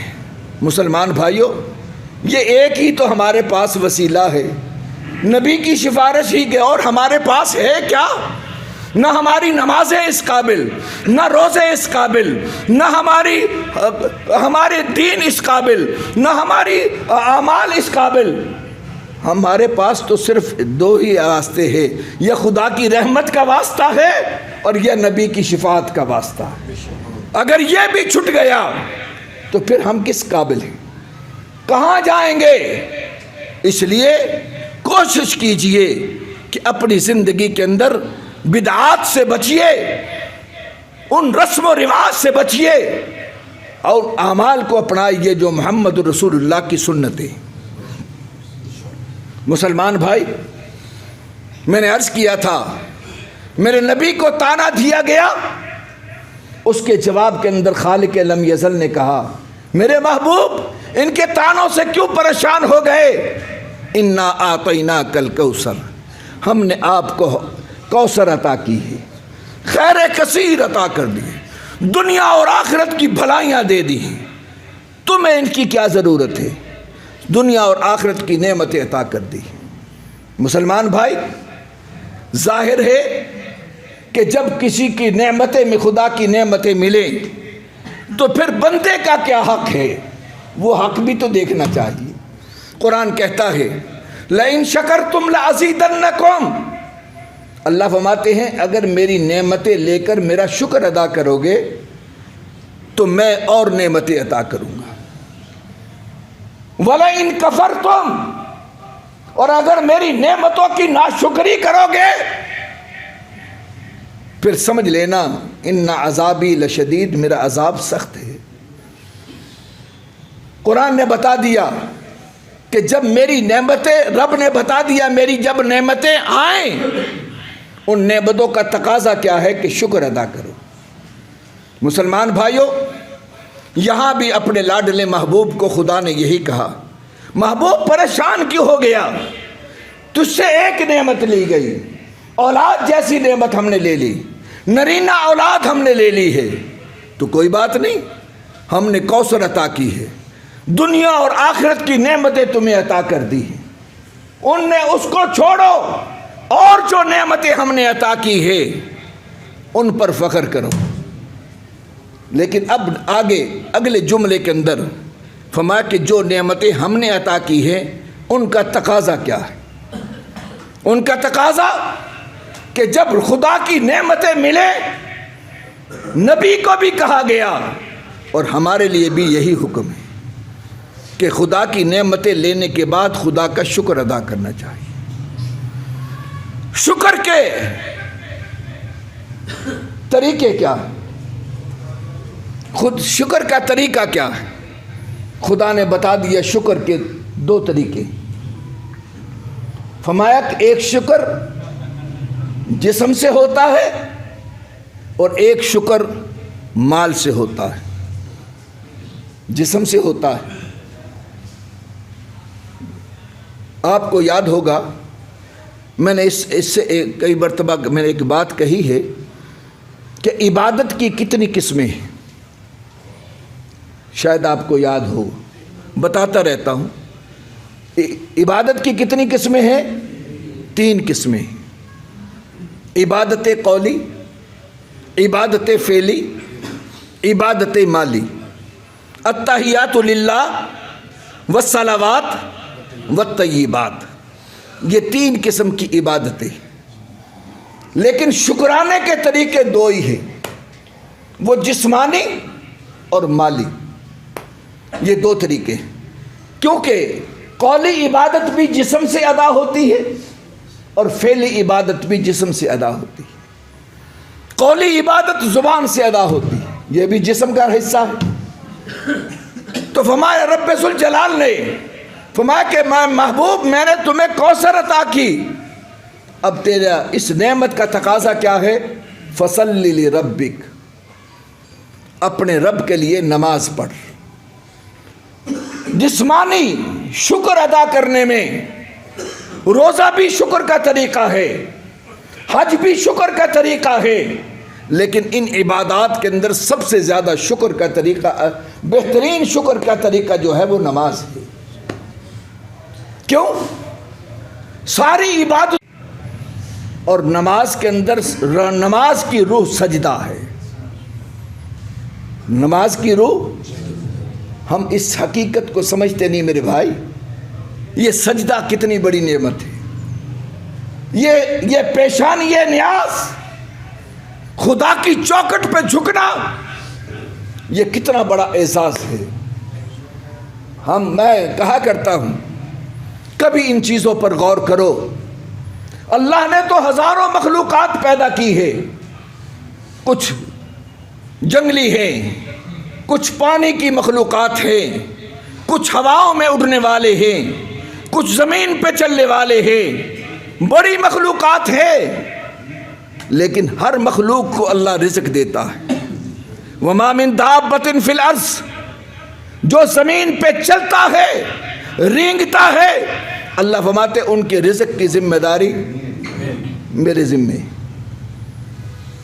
مسلمان بھائیوں، یہ ایک ہی تو ہمارے پاس وسیلہ ہے، نبی کی سفارش ہی کے، اور ہمارے پاس ہے کیا؟ نہ ہماری نمازیں اس قابل، نہ روزے اس قابل، نہ ہمارے دین اس قابل، نہ ہماری اعمال اس قابل۔ ہمارے پاس تو صرف دو ہی راستے ہیں، یا خدا کی رحمت کا واسطہ ہے اور یا نبی کی شفاعت کا واسطہ ہے۔ اگر یہ بھی چھٹ گیا تو پھر ہم کس قابل ہیں؟ کہاں جائیں گے؟ اس لیے کوشش کیجئے کہ اپنی زندگی کے اندر بدعات سے بچیے، ان رسم و رواج سے بچیے اور اعمال کو اپنائیے جو محمد رسول اللہ کی سنت ہے۔ مسلمان بھائی، میں نے عرض کیا تھا میرے نبی کو تانا دیا گیا، اس کے جواب کے اندر خالق لم یزل نے کہا میرے محبوب ان کے تانوں سے کیوں پریشان ہو گئے؟ انا اعطیناک الکوثر، ہم نے آپ کو کوثر عطا کی ہے، خیر کثیر عطا کر دی، دنیا اور آخرت کی بھلائیاں دے دی ہیں، تمہیں ان کی کیا ضرورت ہے؟ دنیا اور آخرت کی نعمتیں عطا کر دی۔ مسلمان بھائی، ظاہر ہے کہ جب کسی کی نعمتیں میں خدا کی نعمتیں ملیں تو پھر بندے کا کیا حق ہے، وہ حق بھی تو دیکھنا چاہیے۔ قرآن کہتا ہے لَإِن شَكَرْتُمْ لَأَزِيدَنَّكُمْ، اللہ فرماتے ہیں اگر میری نعمتیں لے کر میرا شکر ادا کرو گے تو میں اور نعمتیں عطا کروں گا۔ وَلَئِن كَفَرْتُمْ، اور اگر میری نعمتوں کی ناشکری کرو گے پھر سمجھ لینا ان عذابی لشدید، میرا عذاب سخت ہے۔ قرآن نے بتا دیا کہ جب میری نعمتیں، رب نے بتا دیا میری جب نعمتیں آئیں ان نعمتوں کا تقاضا کیا ہے کہ شکر ادا کرو۔ مسلمان بھائیوں، یہاں بھی اپنے لاڈلے محبوب کو خدا نے یہی کہا، محبوب پریشان کیوں ہو گیا؟ تجھ سے ایک نعمت لی گئی، اولاد جیسی نعمت ہم نے لے لی، نرینہ اولاد ہم نے لے لی ہے، تو کوئی بات نہیں، ہم نے کوثر عطا کی ہے، دنیا اور آخرت کی نعمتیں تمہیں عطا کر دی ہیں، ان نے اس کو چھوڑو اور جو نعمتیں ہم نے عطا کی ہے ان پر فخر کرو۔ لیکن اب آگے اگلے جملے کے اندر فرمایا کہ جو نعمتیں ہم نے عطا کی ہیں ان کا تقاضا کیا ہے؟ ان کا تقاضا کہ جب خدا کی نعمتیں ملے، نبی کو بھی کہا گیا اور ہمارے لیے بھی یہی حکم ہے کہ خدا کی نعمتیں لینے کے بعد خدا کا شکر ادا کرنا چاہیے۔ شکر کے طریقے کیا ہے؟ خود شکر کا طریقہ کیا ہے؟ خدا نے بتا دیا شکر کے دو طریقے۔ فرمایا کہ ایک شکر جسم سے ہوتا ہے اور ایک شکر مال سے ہوتا ہے۔ جسم سے ہوتا ہے، آپ کو یاد ہوگا میں نے اس سے کئی مرتبہ میں نے ایک بات کہی ہے کہ عبادت کی کتنی قسمیں ہیں، شاید آپ کو یاد ہو، بتاتا رہتا ہوں۔ عبادت کی کتنی قسمیں ہیں؟ 3 قسمیں، عبادت قولی، عبادت فعلی، عبادت مالی۔ التحیات للہ والصلوات والطیبات، یہ 3 قسم کی عبادتیں، لیکن شکرانے کے طریقے 2 ہی ہیں، وہ جسمانی اور مالی، یہ 2 طریقے۔ کیونکہ قولی عبادت بھی جسم سے ادا ہوتی ہے اور فعلی عبادت بھی جسم سے ادا ہوتی ہے۔ قولی عبادت زبان سے ادا ہوتی ہے، یہ بھی جسم کا حصہ ہے۔ تو فرمایا رب ذوالجلال نے فرمایا کہ محبوب میں نے تمہیں کوثر عطا کی، اب تیرا اس نعمت کا تقاضا کیا ہے؟ فصلی لربک، اپنے رب کے لیے نماز پڑھ۔ جسمانی شکر ادا کرنے میں روزہ بھی شکر کا طریقہ ہے، حج بھی شکر کا طریقہ ہے، لیکن ان عبادات کے اندر سب سے زیادہ شکر کا طریقہ، بہترین شکر کا طریقہ جو ہے وہ نماز ہے۔ کیوں؟ ساری عبادت اور نماز کے اندر نماز کی روح سجدہ ہے۔ نماز کی روح، ہم اس حقیقت کو سمجھتے نہیں میرے بھائی، یہ سجدہ کتنی بڑی نعمت ہے، یہ پیشانی، یہ نیاز، خدا کی چوکٹ پہ جھکنا، یہ کتنا بڑا اعزاز ہے۔ میں کہا کرتا ہوں کبھی ان چیزوں پر غور کرو۔ اللہ نے تو ہزاروں مخلوقات پیدا کی ہے، کچھ جنگلی ہیں، کچھ پانی کی مخلوقات ہیں، کچھ ہواؤں میں اڑنے والے ہیں، کچھ زمین پہ چلنے والے ہیں، بڑی مخلوقات ہیں، لیکن ہر مخلوق کو اللہ رزق دیتا ہے۔ وَمَا مِن دَابَّةٍ فِي الْأَرْضِ، جو زمین پہ چلتا ہے، رینگتا ہے، اللہ فرماتے ان کے رزق کی ذمہ داری میرے ذمہ ہے۔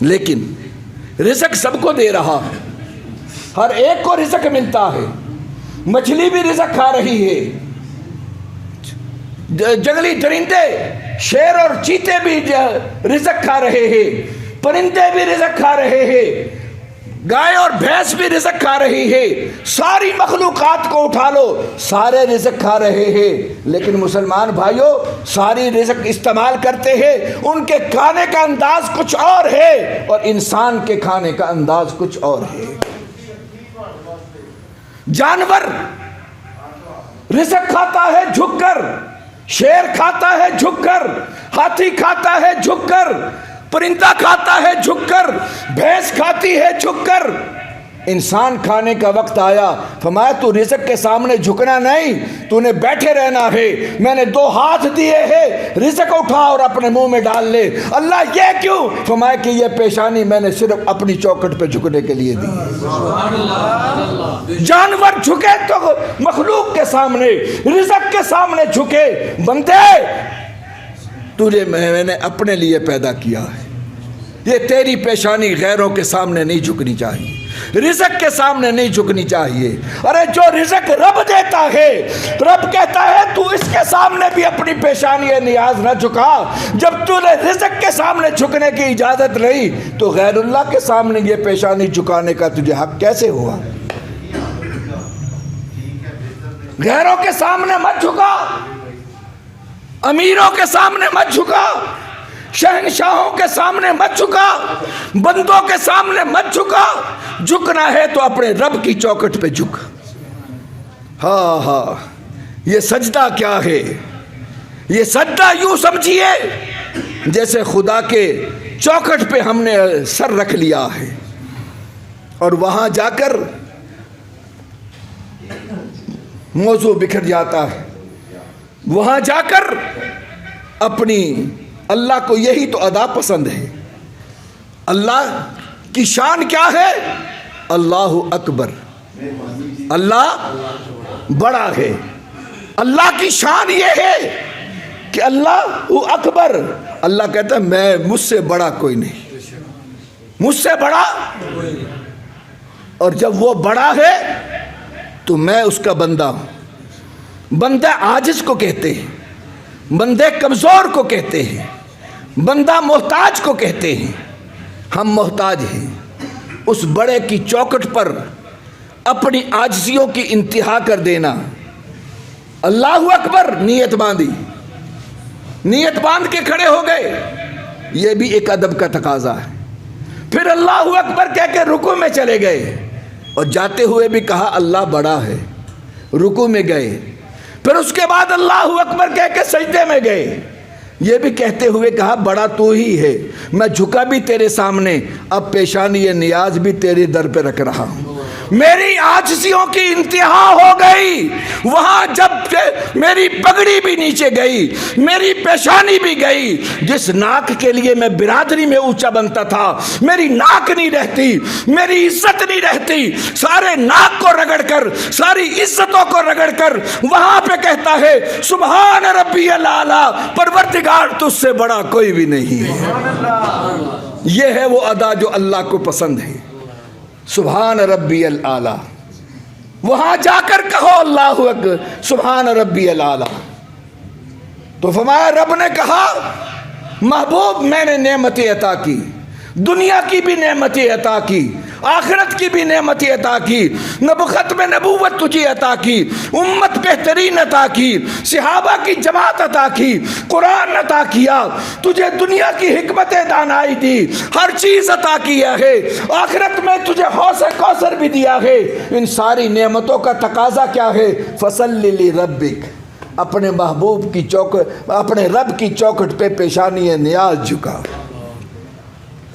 لیکن رزق سب کو دے رہا ہے، ہر ایک کو رزق ملتا ہے، مچھلی بھی رزق کھا رہی ہے، جنگلی درندے، شیر اور چیتے بھی رزق کھا رہے ہیں، پرندے بھی رزق کھا رہے ہیں، گائے اور بھینس بھی رزق کھا رہی ہے، ساری مخلوقات کو اٹھا لو، سارے رزق کھا رہے ہیں، لیکن مسلمان بھائیوں ساری رزق استعمال کرتے ہیں، ان کے کھانے کا انداز کچھ اور ہے اور انسان کے کھانے کا انداز کچھ اور ہے۔ جانور رزق کھاتا ہے جھک کر، شیر کھاتا ہے جھک کر، ہاتھی کھاتا ہے جھک کر، پرندہ کھاتا ہے جھک کر، بھینس کھاتی ہے جھک کر، انسان کھانے کا وقت آیا، فرمایا تو رزق کے سامنے جھکنا نہیں، تو نے بیٹھے رہنا ہے، میں نے 2 ہاتھ دیے ہیں، رزق اٹھا اور اپنے منہ میں ڈال لے۔ اللہ یہ کیوں؟ فرمایا کہ یہ پیشانی میں نے صرف اپنی چوکھٹ پہ جھکنے کے لیے دی۔ جانور جھکے تو مخلوق کے سامنے، رزق کے سامنے جھکے، بندے تجھے میں نے اپنے لیے پیدا کیا ہے، یہ تیری پیشانی غیروں کے سامنے نہیں جھکنی چاہیے، رزق کے سامنے نہیں جھکنی چاہیے۔ ارے جو رزق رب دیتا ہے، رب کہتا ہے تو اس کے سامنے بھی اپنی پیشانی نیاز نہ جھکا۔ جب تو نے رزق کے سامنے جھکنے کی اجازت نہیں تو غیر اللہ کے سامنے یہ پیشانی جھکانے کا تجھے حق کیسے ہوا؟ غیروں کے سامنے مت جھکا، امیروں کے سامنے مت جھکا، شہنشاہوں کے سامنے مت جھکا، بندوں کے سامنے مت جھکا۔ جھکنا ہے تو اپنے رب کی چوکھٹ پہ جھک۔ ہاں ہاں، یہ سجدہ کیا ہے؟ یہ سجدہ یوں سمجھیے جیسے خدا کے چوکھٹ پہ ہم نے سر رکھ لیا ہے اور وہاں جا کر موضوع بکھر جاتا ہے، وہاں جا کر اپنی اللہ کو یہی تو ادا پسند ہے۔ اللہ کی شان کیا ہے؟ اللہ اکبر، اللہ بڑا ہے۔ اللہ کی شان یہ ہے کہ اللہ اکبر، اللہ کہتا ہے میں مجھ سے بڑا کوئی نہیں، مجھ سے بڑا، اور جب وہ بڑا ہے تو میں اس کا بندہ ہوں۔ بندہ عاجز کو کہتے ہیں، بندے کمزور کو کہتے ہیں، بندہ محتاج کو کہتے ہیں۔ ہم محتاج ہیں۔ اس بڑے کی چوکھٹ پر اپنی عاجزیوں کی انتہا کر دینا، اللہ اکبر، نیت باندھی، نیت باندھ کے کھڑے ہو گئے، یہ بھی ایک ادب کا تقاضا ہے۔ پھر اللہ اکبر کہہ کے رکوع میں چلے گئے، اور جاتے ہوئے بھی کہا اللہ بڑا ہے، رکوع میں گئے۔ پھر اس کے بعد اللہ اکبر کہہ کے سجدے میں گئے، یہ بھی کہتے ہوئے کہا بڑا تو ہی ہے، میں جھکا بھی تیرے سامنے، اب پیشانی نیاز بھی تیرے در پہ رکھ رہا ہوں۔ میری عاجزیوں کی انتہا ہو گئی۔ وہاں جب میری پگڑی بھی نیچے گئی، میری پیشانی بھی گئی، جس ناک کے لیے میں برادری میں اونچا بنتا تھا، میری ناک نہیں رہتی، میری عزت نہیں رہتی، سارے ناک کو رگڑ کر، ساری عزتوں کو رگڑ کر وہاں پہ کہتا ہے سبحان ربی الاعلیٰ، پروردگار تجھ سے بڑا کوئی بھی نہیں ہے۔ یہ ہے وہ ادا جو اللہ کو پسند ہے، سبحان ربی الاعلیٰ۔ وہاں جا کر کہو اللہ اکبر، سبحان ربی الاعلیٰ۔ تو فرمایا رب نے کہا محبوب میں نے نعمتیں عطا کی، دنیا کی بھی نعمتیں عطا کی، آخرت کی بھی نعمتیں عطا کی، ختم نبوت تجھے عطا کی، امت بہترین عطا کی، صحابہ کی جماعت عطا کی، قرآن عطا کیا، تجھے دنیا کی حکمت دانائی دی، ہر چیز عطا کیا ہے، آخرت میں تجھے حوض کوثر بھی دیا ہے۔ ان ساری نعمتوں کا تقاضا کیا ہے؟ فصلی لربک، اپنے محبوب کی چوکھٹ، اپنے رب کی چوکھٹ پہ پیشانی نیاز جھکا۔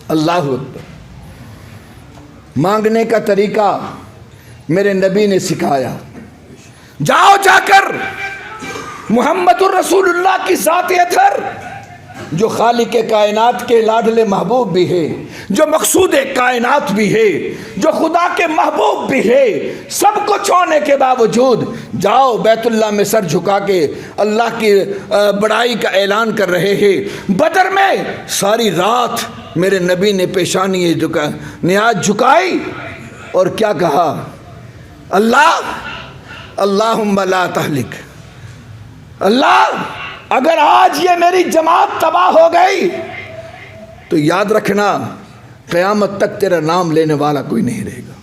اللہ اکبر۔ مانگنے کا طریقہ میرے نبی نے سکھایا، جاؤ جا کر محمد الرسول اللہ کی ذات اطہر، جو خالق کائنات کے لاڈلے محبوب بھی ہے، جو مقصود کائنات بھی ہے، جو خدا کے محبوب بھی ہے، سب کچھ ہونے کے باوجود جاؤ بیت اللہ میں سر جھکا کے اللہ کی بڑائی کا اعلان کر رہے ہیں۔ بدر میں ساری رات میرے نبی نے پیشانی نیاز جھکائی اور کیا کہا؟ اللہ اللہم لا تہلک، اللہ اگر آج یہ میری جماعت تباہ ہو گئی تو یاد رکھنا قیامت تک تیرا نام لینے والا کوئی نہیں رہے گا۔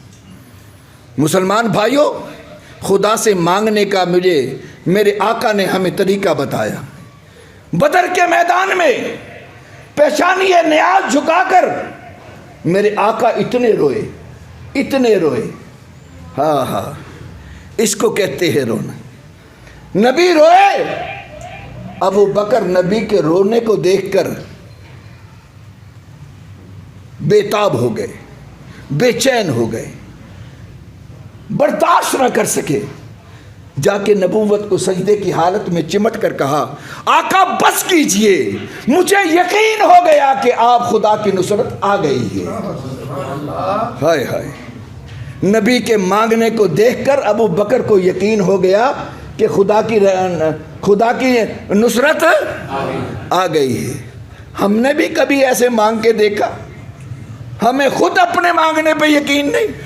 مسلمان بھائیوں، خدا سے مانگنے کا میرے آقا نے ہمیں طریقہ بتایا۔ بدر کے میدان میں پیشانی نیاز جھکا کر میرے آقا اتنے روئے، اتنے روئے۔ ہاں ہاں، اس کو کہتے ہیں رونا۔ نبی روئے ابو بکر نبی کے رونے کو دیکھ کر بےتاب ہو گئے، بے چین ہو گئے، برداشت نہ کر سکے، جا کے نبوت کو سجدے کی حالت میں چمٹ کر کہا آقا بس کیجئے، مجھے یقین ہو گیا کہ آپ خدا کی نصرت آ گئی ہے۔ ہائے ہائے، نبی کے مانگنے کو دیکھ کر ابو بکر کو یقین ہو گیا کہ خدا کی نصرت آ گئی ہے۔ ہم نے بھی کبھی ایسے مانگ کے دیکھا؟ ہمیں خود اپنے مانگنے پہ یقین نہیں،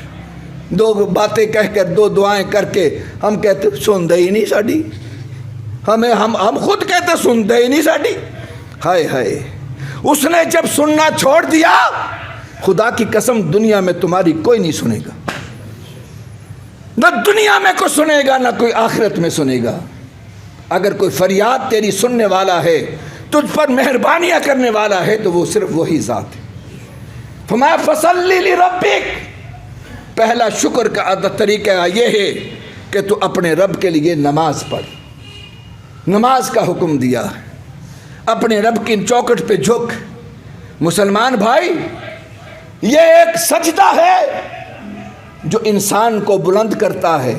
دو باتیں کہہ کر، دو دعائیں کر کے ہم کہتے سنتے ہی نہیں ساڈی، ہم خود کہتے سنتے ہی نہیں ساڈی۔ ہائے ہائے، اس نے جب سننا چھوڑ دیا، خدا کی قسم دنیا میں تمہاری کوئی نہیں سنے گا، نہ دنیا میں کوئی سنے گا، نہ کوئی آخرت میں سنے گا۔ اگر کوئی فریاد تیری سننے والا ہے، تجھ پر مہربانیاں کرنے والا ہے، تو وہ صرف وہی ذات ہے۔ فرمایا فصلی لربک، پہلا شکر کا طریقہ یہ ہے کہ تو اپنے رب کے لیے نماز پڑھ، نماز کا حکم دیا، اپنے رب کی چوکھٹ پہ جھک۔ مسلمان بھائی، یہ ایک سجدہ ہے جو انسان کو بلند کرتا ہے،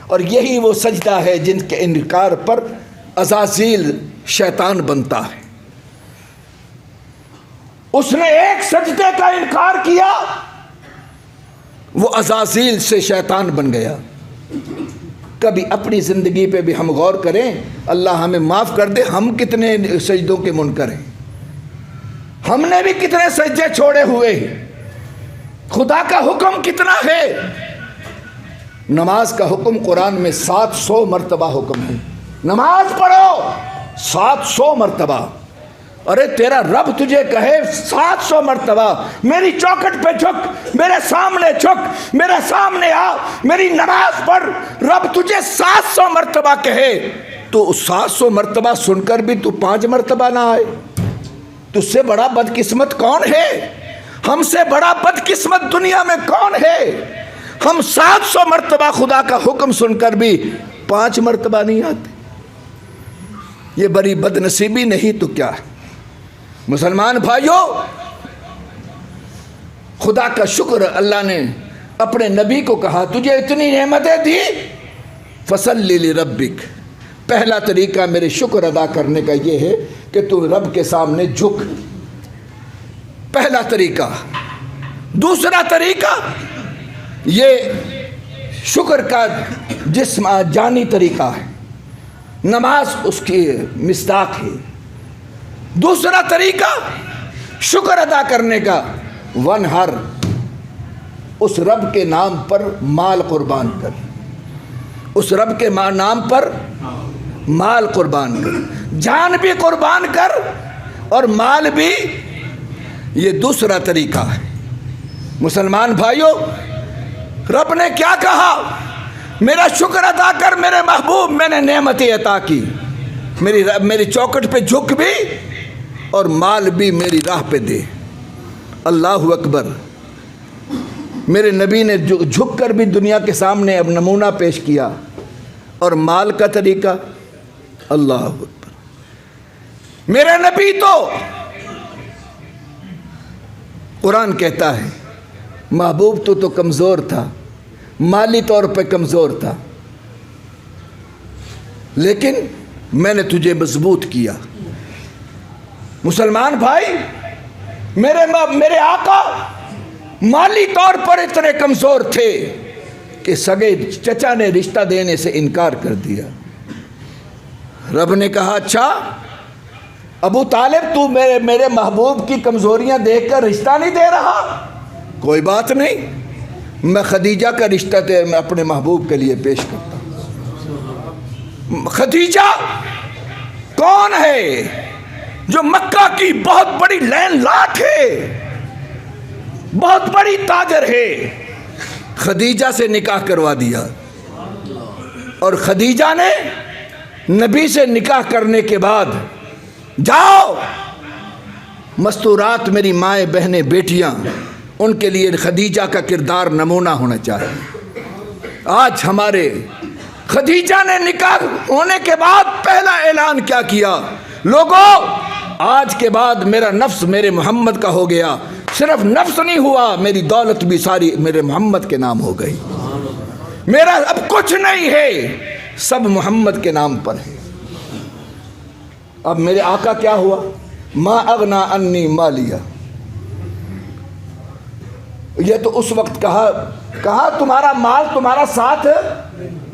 اور یہی وہ سجدہ ہے جن کے انکار پر عزازیل شیطان بنتا ہے۔ اس نے ایک سجدے کا انکار کیا، وہ عزازیل سے شیطان بن گیا۔ کبھی اپنی زندگی پہ بھی ہم غور کریں، اللہ ہمیں معاف کر دے، ہم کتنے سجدوں کے منکر ہیں، ہم نے بھی کتنے سجدے چھوڑے ہوئے ہیں۔ خدا کا حکم کتنا ہے؟ نماز کا حکم قرآن میں 700 مرتبہ حکم ہے، نماز پڑھو 700 مرتبہ۔ ارے تیرا رب تجھے کہے 700 مرتبہ میری چوکھٹ پہ جھک، میرے سامنے جھک، میرے سامنے آ، میری نماز پڑھ، رب تجھے 700 مرتبہ کہے، تو 700 مرتبہ سن کر بھی تو 5 مرتبہ نہ آئے، تجھ سے بڑا بدقسمت کون ہے؟ ہم سے بڑا بدقسمت دنیا میں کون ہے؟ ہم 700 مرتبہ خدا کا حکم سن کر بھی 5 مرتبہ نہیں آتے۔ یہ بڑی بدنصیبی نہیں تو کیا ہے؟ مسلمان بھائیوں، خدا کا شکر، اللہ نے اپنے نبی کو کہا تجھے اتنی نعمتیں دی، فصلی لربک، پہلا طریقہ میرے شکر ادا کرنے کا یہ ہے کہ تو رب کے سامنے جھک، پہلا طریقہ۔ دوسرا طریقہ یہ شکر کا جسم جانی طریقہ ہے، نماز اس کی مصداق ہے۔ دوسرا طریقہ شکر ادا کرنے کا، ونہر، اس رب کے نام پر مال قربان کر، اس رب کے نام پر مال قربان کر، جان بھی قربان کر اور مال بھی۔ یہ دوسرا طریقہ ہے۔ مسلمان بھائیوں، رب نے کیا کہا؟ میرا شکر ادا کر میرے محبوب، میں نے نعمتیں عطا کی، میری چوکھٹ پہ جھک بھی اور مال بھی میری راہ پہ دے۔ اللہ اکبر، میرے نبی نے جھک کر بھی دنیا کے سامنے اب نمونہ پیش کیا، اور مال کا طریقہ، اللہ اکبر، میرے نبی تو قرآن کہتا ہے محبوب تو کمزور تھا، مالی طور پہ کمزور تھا، لیکن میں نے تجھے مضبوط کیا۔ مسلمان بھائی، میرے آقا مالی طور پر اتنے کمزور تھے کہ سگے چچا نے رشتہ دینے سے انکار کر دیا۔ رب نے کہا اچھا ابو طالب، تو میرے محبوب کی کمزوریاں دیکھ کر رشتہ نہیں دے رہا؟ کوئی بات نہیں، میں خدیجہ کا رشتہ میں اپنے محبوب کے لیے پیش کرتا ہوں۔ خدیجہ کون ہے؟ جو مکہ کی بہت بڑی لین لاٹ ہے، بہت بڑی تاجر ہے۔ خدیجہ سے نکاح کروا دیا، اور خدیجہ نے نبی سے نکاح کرنے کے بعد، جاؤ مستورات میری مائیں بہنیں بیٹیاں، ان کے لیے خدیجہ کا کردار نمونہ ہونا چاہیے۔ آج ہمارے خدیجہ نے نکاح ہونے کے بعد پہلا اعلان کیا کیا؟ لوگوں، آج کے بعد میرا نفس میرے محمد کا ہو گیا۔ صرف نفس نہیں ہوا، میری دولت بھی ساری میرے محمد کے نام ہو گئی۔ میرا اب کچھ نہیں ہے، سب محمد کے نام پر ہے۔ اب میرے آقا کیا ہوا؟ ما اغنا انی مالیہ۔ یہ تو اس وقت کہا تمہارا مال تمہارا ساتھ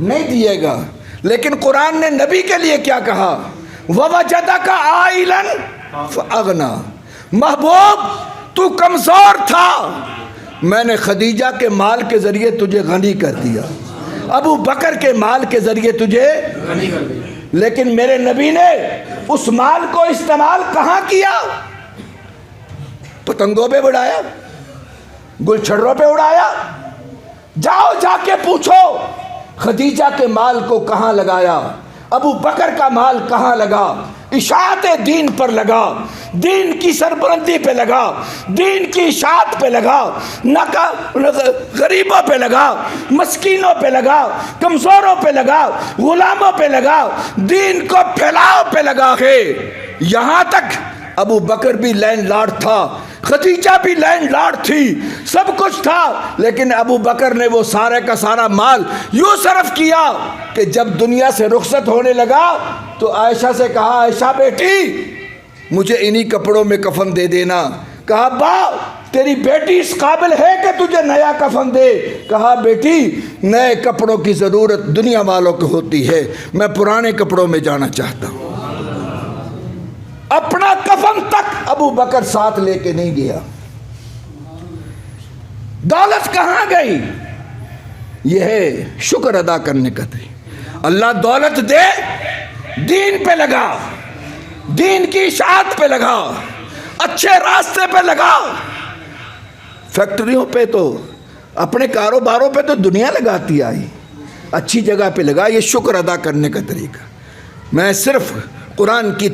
نہیں دیے گا، لیکن قرآن نے نبی کے لیے کیا کہا؟ وَوَجَدَكَ عَائِلًا فَأَغْنَا۔ محبوب تو کمزور تھا، میں نے خدیجہ کے مال کے ذریعے تجھے غنی کر دیا، ابو بکر کے مال کے ذریعے تجھے غنی کر دیا۔ لیکن میرے نبی نے اس مال کو استعمال کہاں کیا؟ پتنگوں پہ اڑایا، گلچھڑوں پہ اڑایا؟ جاؤ جا کے پوچھو خدیجہ کے مال کو کہاں لگایا، ابو بکر کا مال کہاں لگا؟ اشاعت دین پر لگا، دین کی سربلندی پہ لگا، دین کی اشاعت پہ لگا، غریبوں پہ لگا، مسکینوں پہ لگا، کمزوروں پہ لگا، غلاموں پہ لگا، دین کو پھیلاؤ پہ لگا ہے۔ یہاں تک ابو بکر بھی لینڈ لارڈ تھا، خدیجہ بھی لینڈ لارڈ تھی، سب کچھ تھا، لیکن ابو بکر نے وہ سارے کا سارا مال یوں صرف کیا کہ جب دنیا سے رخصت ہونے لگا تو عائشہ سے کہا، عائشہ بیٹی مجھے انہی کپڑوں میں کفن دے دینا۔ کہا با تیری بیٹی اس قابل ہے کہ تجھے نیا کفن دے؟ کہا بیٹی نئے کپڑوں کی ضرورت دنیا والوں کو ہوتی ہے، میں پرانے کپڑوں میں جانا چاہتا ہوں۔ اپنا کفن تک ابو بکر ساتھ لے کے نہیں گیا۔ دولت کہاں گئی؟ یہ ہے شکر ادا کرنے کا طریقہ۔ اللہ دولت دے، دین پہ لگا، دین کی اشاعت پہ لگا، اچھے راستے پہ لگا۔ فیکٹریوں پہ تو اپنے کاروباروں پہ تو دنیا لگاتی آئی، اچھی جگہ پہ لگا۔ یہ شکر ادا کرنے کا طریقہ۔ میں صرف قرآن کی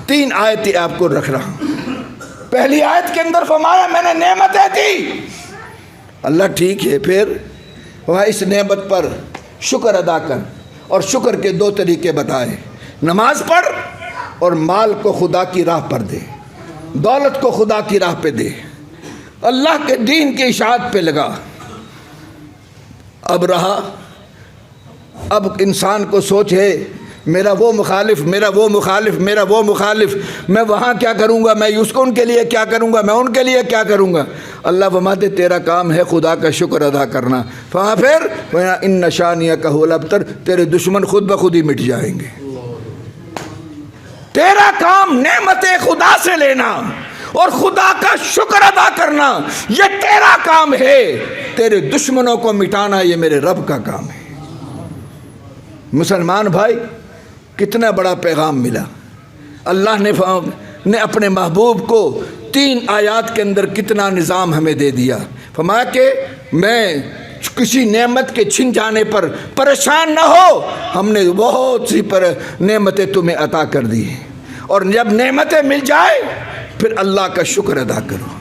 تین آیتیں آپ کو رکھ رہا ہوں۔ پہلی آیت کے اندر فرمایا میں نے نعمتیں دی، اللہ ٹھیک ہے، پھر وہاں اس نعمت پر شکر ادا کر، اور شکر کے دو طریقے بتائے، نماز پڑھ اور مال کو خدا کی راہ پر دے، دولت کو خدا کی راہ پہ دے، اللہ کے دین کی اشاعت پہ لگا۔ اب رہا، اب انسان کو سوچ ہے میرا وہ مخالف، میرا وہ مخالف، میرا وہ مخالف، میں وہاں کیا کروں گا، میں ان کے لیے کیا کروں گا، میں ان کے لیے کیا کروں گا۔ اللہ فرماتے تیرا کام ہے خدا کا شکر ادا کرنا۔ وہاں پھر ان نشانیہ کا الابتر، تیرے دشمن خود بخود ہی مٹ جائیں گے۔ تیرا کام نعمت خدا سے لینا اور خدا کا شکر ادا کرنا، یہ تیرا کام ہے۔ تیرے دشمنوں کو مٹانا یہ میرے رب کا کام ہے۔ مسلمان بھائی، کتنا بڑا پیغام ملا۔ اللہ نے اپنے محبوب کو 3 آیات کے اندر کتنا نظام ہمیں دے دیا۔ فرمایا کہ میں کسی نعمت کے چھن جانے پر پریشان نہ ہو، ہم نے بہت سی نعمتیں تمہیں عطا کر دی ہیں، اور جب نعمتیں مل جائے پھر اللہ کا شکر ادا کرو،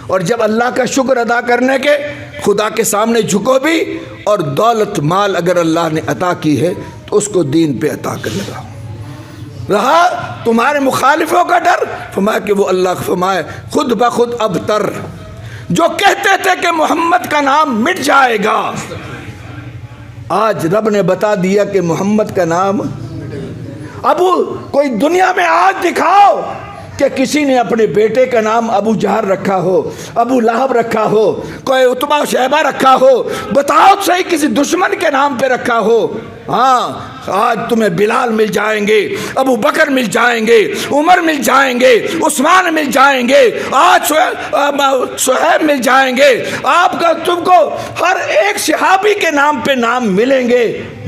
اور جب اللہ کا شکر ادا کرنے کے خدا کے سامنے جھکو بھی، اور دولت مال اگر اللہ نے عطا کی ہے تو اس کو دین پہ عطا کر لگاؤ۔ رہا تمہارے مخالفوں کا ڈر، فرمایا کہ وہ اللہ فرمائے خود بخود ابتر، جو کہتے تھے کہ محمد کا نام مٹ جائے گا، آج رب نے بتا دیا کہ محمد کا نام۔ اب کوئی دنیا میں آج دکھاؤ کہ کسی نے اپنے بیٹے کا نام ابو جہل رکھا ہو، ابو لہب رکھا ہو، کوئی عتبہ شیبہ رکھا ہو، بتاؤ صحیح کسی دشمن کے نام پہ رکھا ہو۔ ہاں آج تمہیں بلال مل جائیں گے، ابو بکر مل جائیں گے، عمر مل جائیں گے، عثمان مل جائیں گے، آج صہیب مل جائیں گے، آپ کا تم کو ہر ایک صحابی کے نام پہ نام ملیں گے،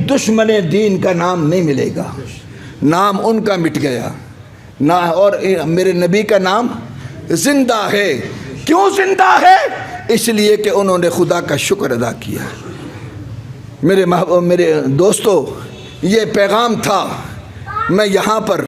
دشمن دین کا نام نہیں ملے گا، نام ان کا مٹ گیا نہ، اور میرے نبی کا نام زندہ ہے۔ کیوں زندہ ہے؟ اس لیے کہ انہوں نے خدا کا شکر ادا کیا۔ میرے دوستو، یہ پیغام تھا، میں یہاں پر